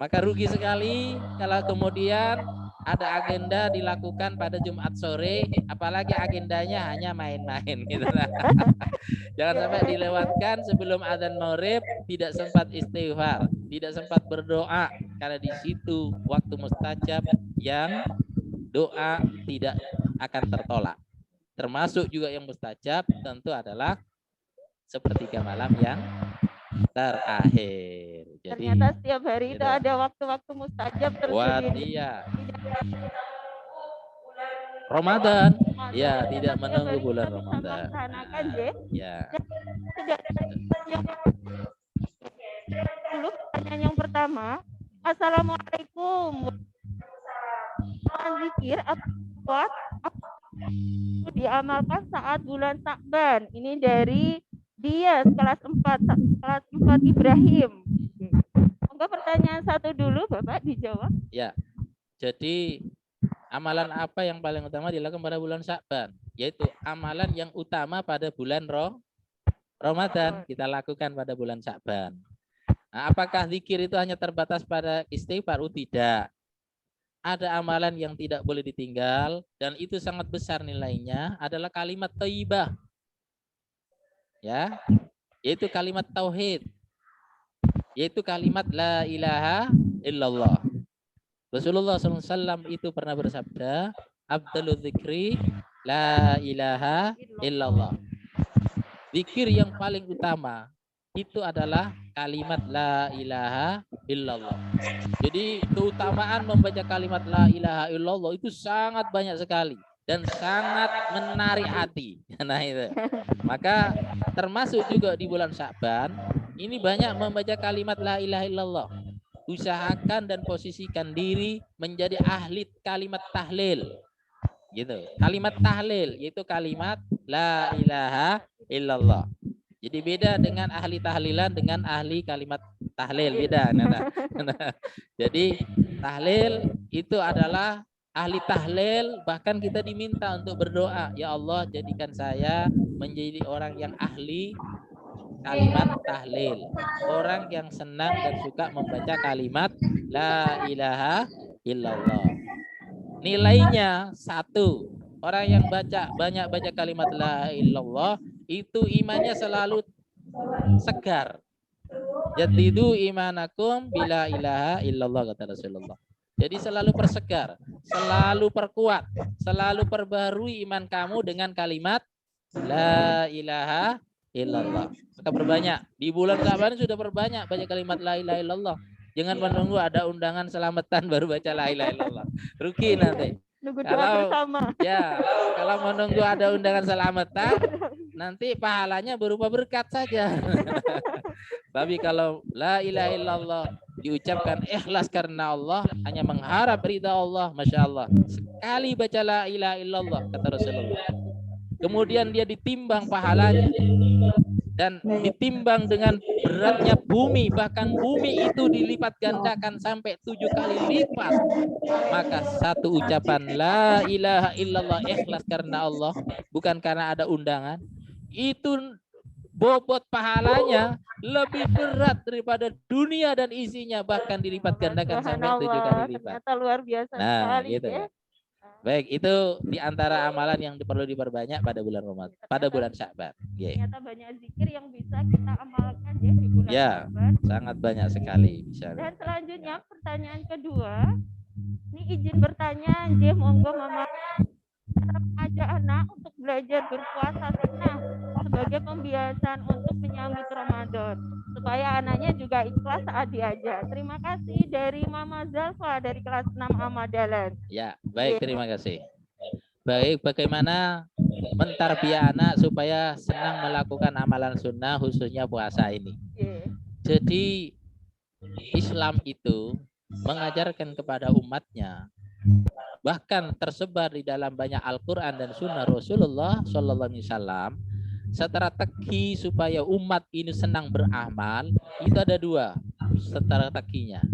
Maka rugi sekali kalau kemudian ada agenda dilakukan pada Jumat sore, apalagi agendanya hanya main-main gitu. Jangan sampai dilewatkan sebelum adzan maghrib, tidak sempat istighfar, tidak sempat berdoa, karena di situ waktu mustajab yang doa tidak akan tertolak. Termasuk juga yang mustajab tentu adalah sepertiga malam yang terakhir. Jadi, ternyata setiap hari itu gitu. ada waktu-waktu mustajab Buat tersendiri. iya. Ramadan, ya tidak menunggu bulan Ramadan. Ya. Tidak dulu pertanyaan yang pertama, Assalamualaikum. Zikir apa diamalkan saat bulan Sya'ban? Ini dari dia kelas 4 Ibrahim. Monggo pertanyaan satu dulu Bapak dijawab. Ya. Jadi amalan apa yang paling utama dilakukan pada bulan Sya'ban? Yaitu amalan yang utama pada bulan Ramadan kita lakukan pada bulan Sya'ban. Nah, apakah zikir itu hanya terbatas pada istighfar? Tidak. Ada amalan yang tidak boleh ditinggal dan itu sangat besar nilainya adalah kalimat thayyibah. Ya, yaitu kalimat tauhid. Yaitu kalimat la ilaha illallah. Rasulullah SAW itu pernah bersabda, Abdul dzikri la ilaha illallah. Zikir yang paling utama itu adalah kalimat la ilaha illallah. Jadi keutamaan membaca kalimat la ilaha illallah itu sangat banyak sekali dan sangat menarik hati. Nah itu. Maka termasuk juga di bulan Sya'ban ini banyak membaca kalimat la ilaha illallah. Usahakan dan posisikan diri menjadi ahli kalimat tahlil. Gitu. Kalimat tahlil yaitu kalimat la ilaha illallah. Jadi beda dengan ahli tahlilan dengan ahli kalimat tahlil, beda. Jadi tahlil itu adalah ahli tahlil, bahkan kita diminta untuk berdoa, ya Allah jadikan saya menjadi orang yang ahli kalimat tahlil. Orang yang senang dan suka membaca kalimat la ilaha illallah. Nilainya 1. Orang yang banyak baca kalimat la ilaha illallah itu imannya selalu segar. Jadidu imanakum bila ilaha illallah, kata Rasulullah. Jadi selalu persegar, selalu perkuat, selalu perbarui iman kamu dengan kalimat la ilaha illallah. Maka perbanyak. Di bulan Syaban sudah perbanyak baca kalimat la ilaha illallah. Jangan menunggu ada undangan selamatan baru baca la ilaha illallah. Rugi nanti. Nunggu doa Kalau bersama. ya, kalau menunggu ada undangan selamatan, nanti pahalanya berupa berkat saja. Tapi kalau la ilaha illallah diucapkan ikhlas karena Allah, hanya mengharap ridha Allah, masya Allah. Sekali baca la ilaha illallah, kata Rasulullah. Kemudian dia ditimbang pahalanya. Dan ditimbang dengan beratnya bumi, bahkan bumi itu dilipat gandakan sampai 7 kali lipat. Maka satu ucapan la ilaha illallah ikhlas karena Allah, bukan karena ada undangan, itu bobot pahalanya lebih berat daripada dunia dan isinya, bahkan dilipat gandakan sampai 7 kali lipat. Ternyata luar biasa sekali Gitu ya. Baik, itu diantara amalan yang perlu diperbanyak pada bulan Ramadan, pada bulan Sya'ban. Ternyata banyak zikir yang bisa kita amalkan ya di bulan Sya'ban. Sangat banyak sekali. Dan selanjutnya pertanyaan kedua, ini izin bertanya, monggo Mama, ajak anak untuk belajar berpuasa sunnah sebagai pembiasaan untuk menyambut Ramadan, supaya anaknya juga ikhlas saat diajak. Terima kasih dari Mama Zalfa dari kelas 6 Amadalan. Ya, baik, terima kasih. Baik, bagaimana mentarbiah anak supaya senang melakukan amalan sunnah khususnya puasa ini? Jadi Islam itu mengajarkan kepada umatnya, bahkan tersebar di dalam banyak Al-Quran dan Sunnah Rasulullah SAW, strategi supaya umat ini senang beramal itu ada 2 strateginya.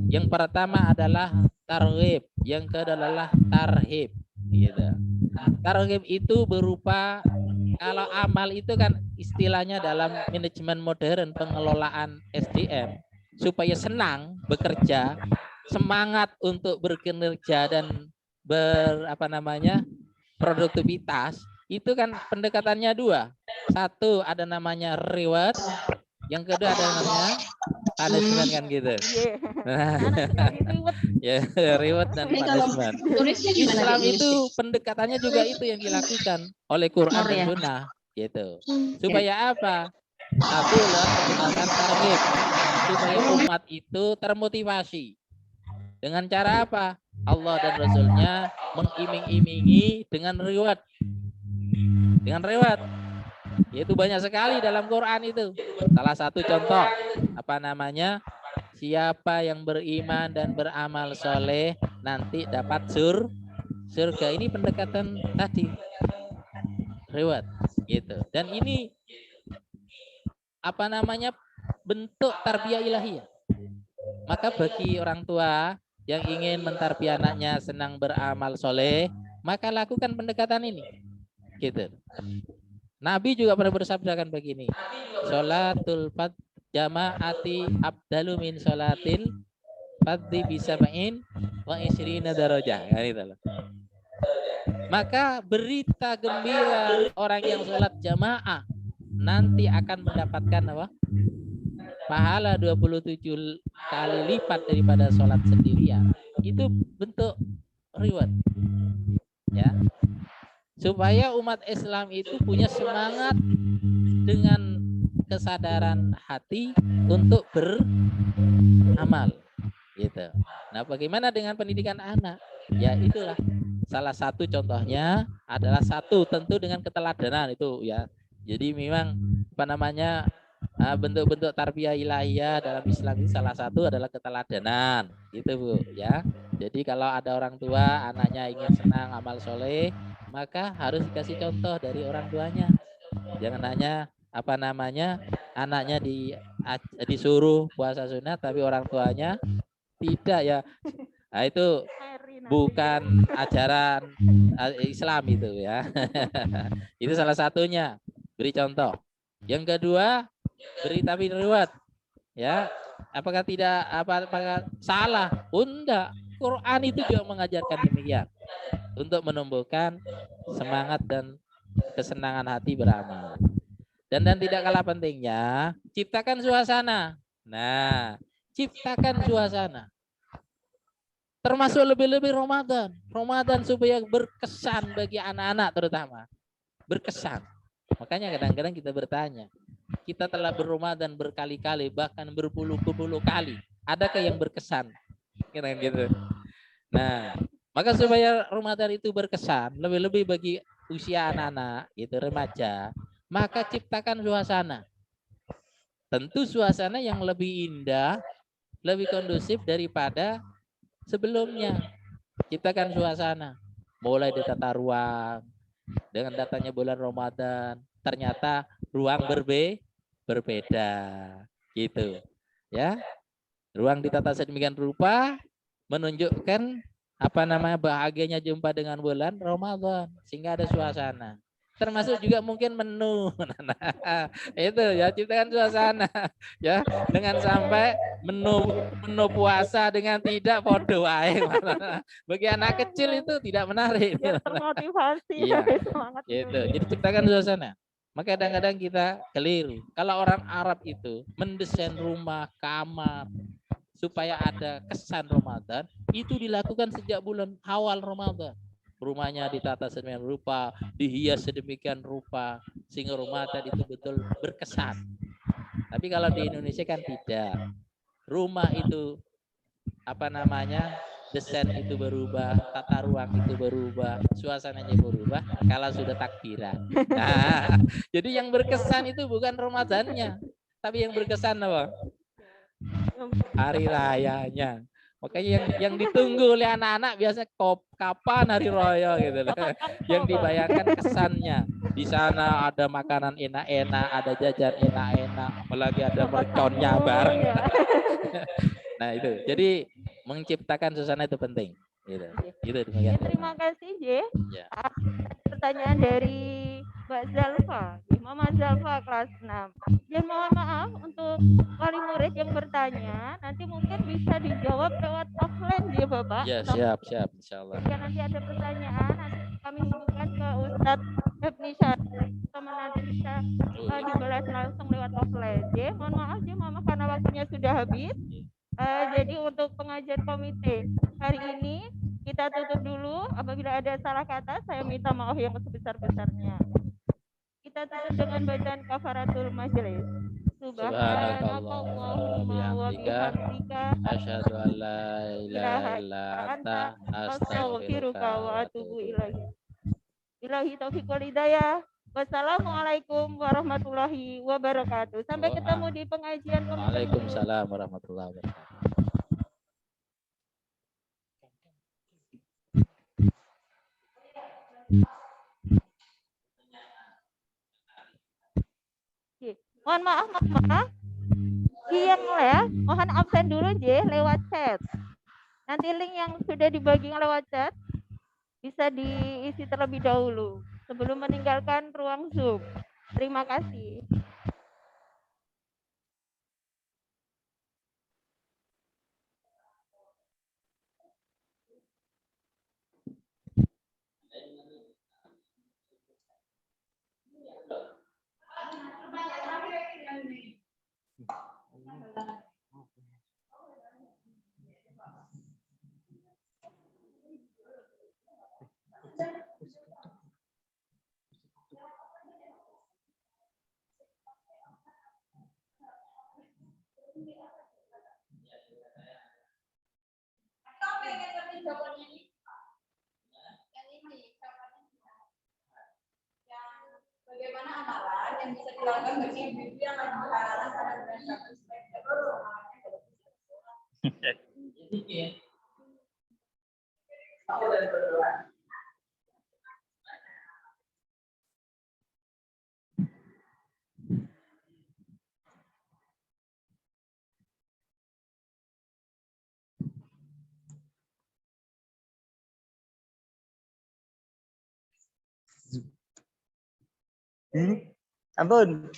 Yang pertama adalah targhib, yang kedua adalah tarhib. Gitu. Targhib itu berupa, kalau amal itu kan istilahnya dalam manajemen modern pengelolaan SDM, supaya senang bekerja, semangat untuk bekerja dan produktivitas, itu kan pendekatannya 2. 1 ada namanya reward, yang kedua ada namanya punishment, kan gitu. Ya, reward dan punishment. Islam itu pendekatannya juga itu yang dilakukan oleh Quran dan Sunnah, gitu. Supaya apa? Satu adalah pendekatan targhib, supaya umat itu termotivasi. Dengan cara apa? Allah dan Rasulnya mengiming-imingi dengan reward. Dengan reward. Yaitu banyak sekali dalam Quran itu. Salah satu contoh, siapa yang beriman dan beramal soleh nanti dapat surga. Ini pendekatan tadi. Reward. Gitu. Dan ini bentuk tarbiyah ilahiyah. Maka bagi orang tua yang ingin mentarbiah anaknya senang beramal soleh, maka lakukan pendekatan ini. Gitu. Nabi juga pernah bersabdakan begini, sholatul jamaati abdalu min sholatil fadhi bisab'in wa isrina darajah. Maka berita gembira orang yang sholat jamaah nanti akan mendapatkan apa? Pahala 27 kali lipat daripada sholat sendirian. Itu bentuk reward. Ya. Supaya umat Islam itu punya semangat dengan kesadaran hati untuk beramal. Gitu. Nah, bagaimana dengan pendidikan anak? Ya itulah. Salah satu contohnya adalah tentu dengan keteladanan itu ya. Jadi memang bentuk-bentuk tarbiyah ilahiyah dalam Islam ini salah satu adalah keteladanan, gitu Bu ya. Jadi kalau ada orang tua anaknya ingin senang amal soleh, maka harus dikasih contoh dari orang tuanya. Jangan hanya anaknya disuruh puasa sunat tapi orang tuanya tidak ya. Nah, itu bukan ajaran Islam itu ya. Itu salah satunya, beri contoh. Yang kedua, beri tapi riwayat. Ya, apakah tidak apakah salah? Enggak. Quran itu juga mengajarkan demikian untuk menumbuhkan semangat dan kesenangan hati beramal. Dan tidak kalah pentingnya, ciptakan suasana. Nah, ciptakan suasana. Termasuk lebih-lebih Ramadan. Ramadan supaya berkesan bagi anak-anak terutama. Berkesan. Makanya kadang-kadang kita bertanya, kita telah berRamadan berkali-kali, bahkan berpuluh-puluh kali. Adakah yang berkesan? Kira gitu. Nah, maka supaya Ramadan itu berkesan, lebih-lebih bagi usia anak-anak, itu remaja, maka ciptakan suasana. Tentu suasana yang lebih indah, lebih kondusif daripada sebelumnya. Ciptakan suasana. Mulai di tata ruang, dengan datangnya bulan Ramadan, ternyata ruang berbeda. Gitu. Ya. Ruang ditata sedemikian rupa menunjukkan bahagianya jumpa dengan bulan Ramadan sehingga ada suasana. Termasuk juga mungkin menu. Nah, itu ya, ciptakan suasana ya, dengan sampai menu puasa dengan tidak podo ae. Bagi anak kecil itu tidak menarik. Biar termotivasi. Iya, Semangat gitu. dulu. Jadi ciptakan suasana. Maka kadang-kadang kita keliru. Kalau orang Arab itu mendesain rumah, kamar, supaya ada kesan Ramadan, itu dilakukan sejak bulan awal Ramadan. Rumahnya ditata sedemikian rupa, dihias sedemikian rupa, sehingga Ramadan itu betul berkesan. Tapi kalau di Indonesia kan tidak. Rumah itu desain itu berubah, tata ruang itu berubah, suasananya berubah kalau sudah takbiran. Nah, jadi yang berkesan itu bukan Ramadannya, tapi yang berkesan apa? Hari rayanya. Makanya yang ditunggu oleh anak-anak biasanya kapan hari raya gitu loh. Yang dibayangkan kesannya. Di sana ada makanan enak-enak, ada jajan enak-enak, apalagi ada merconnya bareng. Nah, itu. Jadi menciptakan suasana itu penting. Gitu. Gitu demikian. Terima kasih, J. Ya. Pertanyaan dari Mbak Zalfa, Mama Zalfa kelas 6. Ya, mohon maaf untuk wali murid yang bertanya, nanti mungkin bisa dijawab lewat offline ya Bapak. Ya, siap, insya Allah. Jika nanti ada pertanyaan, nanti kami hubungkan ke Ustadz Ibni Syarif, teman nanti bisa dibalas langsung lewat offline. Ya, mohon maaf ya Mama karena waktunya sudah habis. Jadi untuk pengajian komite hari ini kita tutup dulu. Apabila ada salah kata, saya minta maaf yang sebesar-besarnya. Kita tutup dengan bacaan kafaratul majelis. Subhanakallahumma wa bihamdika asyhadu an la ilaha illa anta astaghfiruka wa atubu ilaik. Billahi taufiq wal hidayah. Wassalamualaikum warahmatullahi wabarakatuh. Sampai ketemu di pengajian komite. Waalaikumsalam warahmatullahi wabarakatuh. Mohon maaf Mama, yang mohon absen dulu J lewat chat. Nanti link yang sudah dibagi lewat chat bisa diisi terlebih dahulu sebelum meninggalkan ruang Zoom. Terima kasih. Bagaimana amalan yang bisa dilakukan bagi ibu yang lagi berhalangan pada bulan Ramadan? Ampun.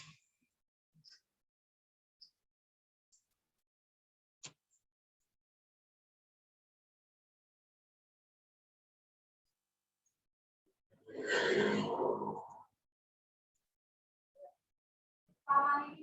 Paman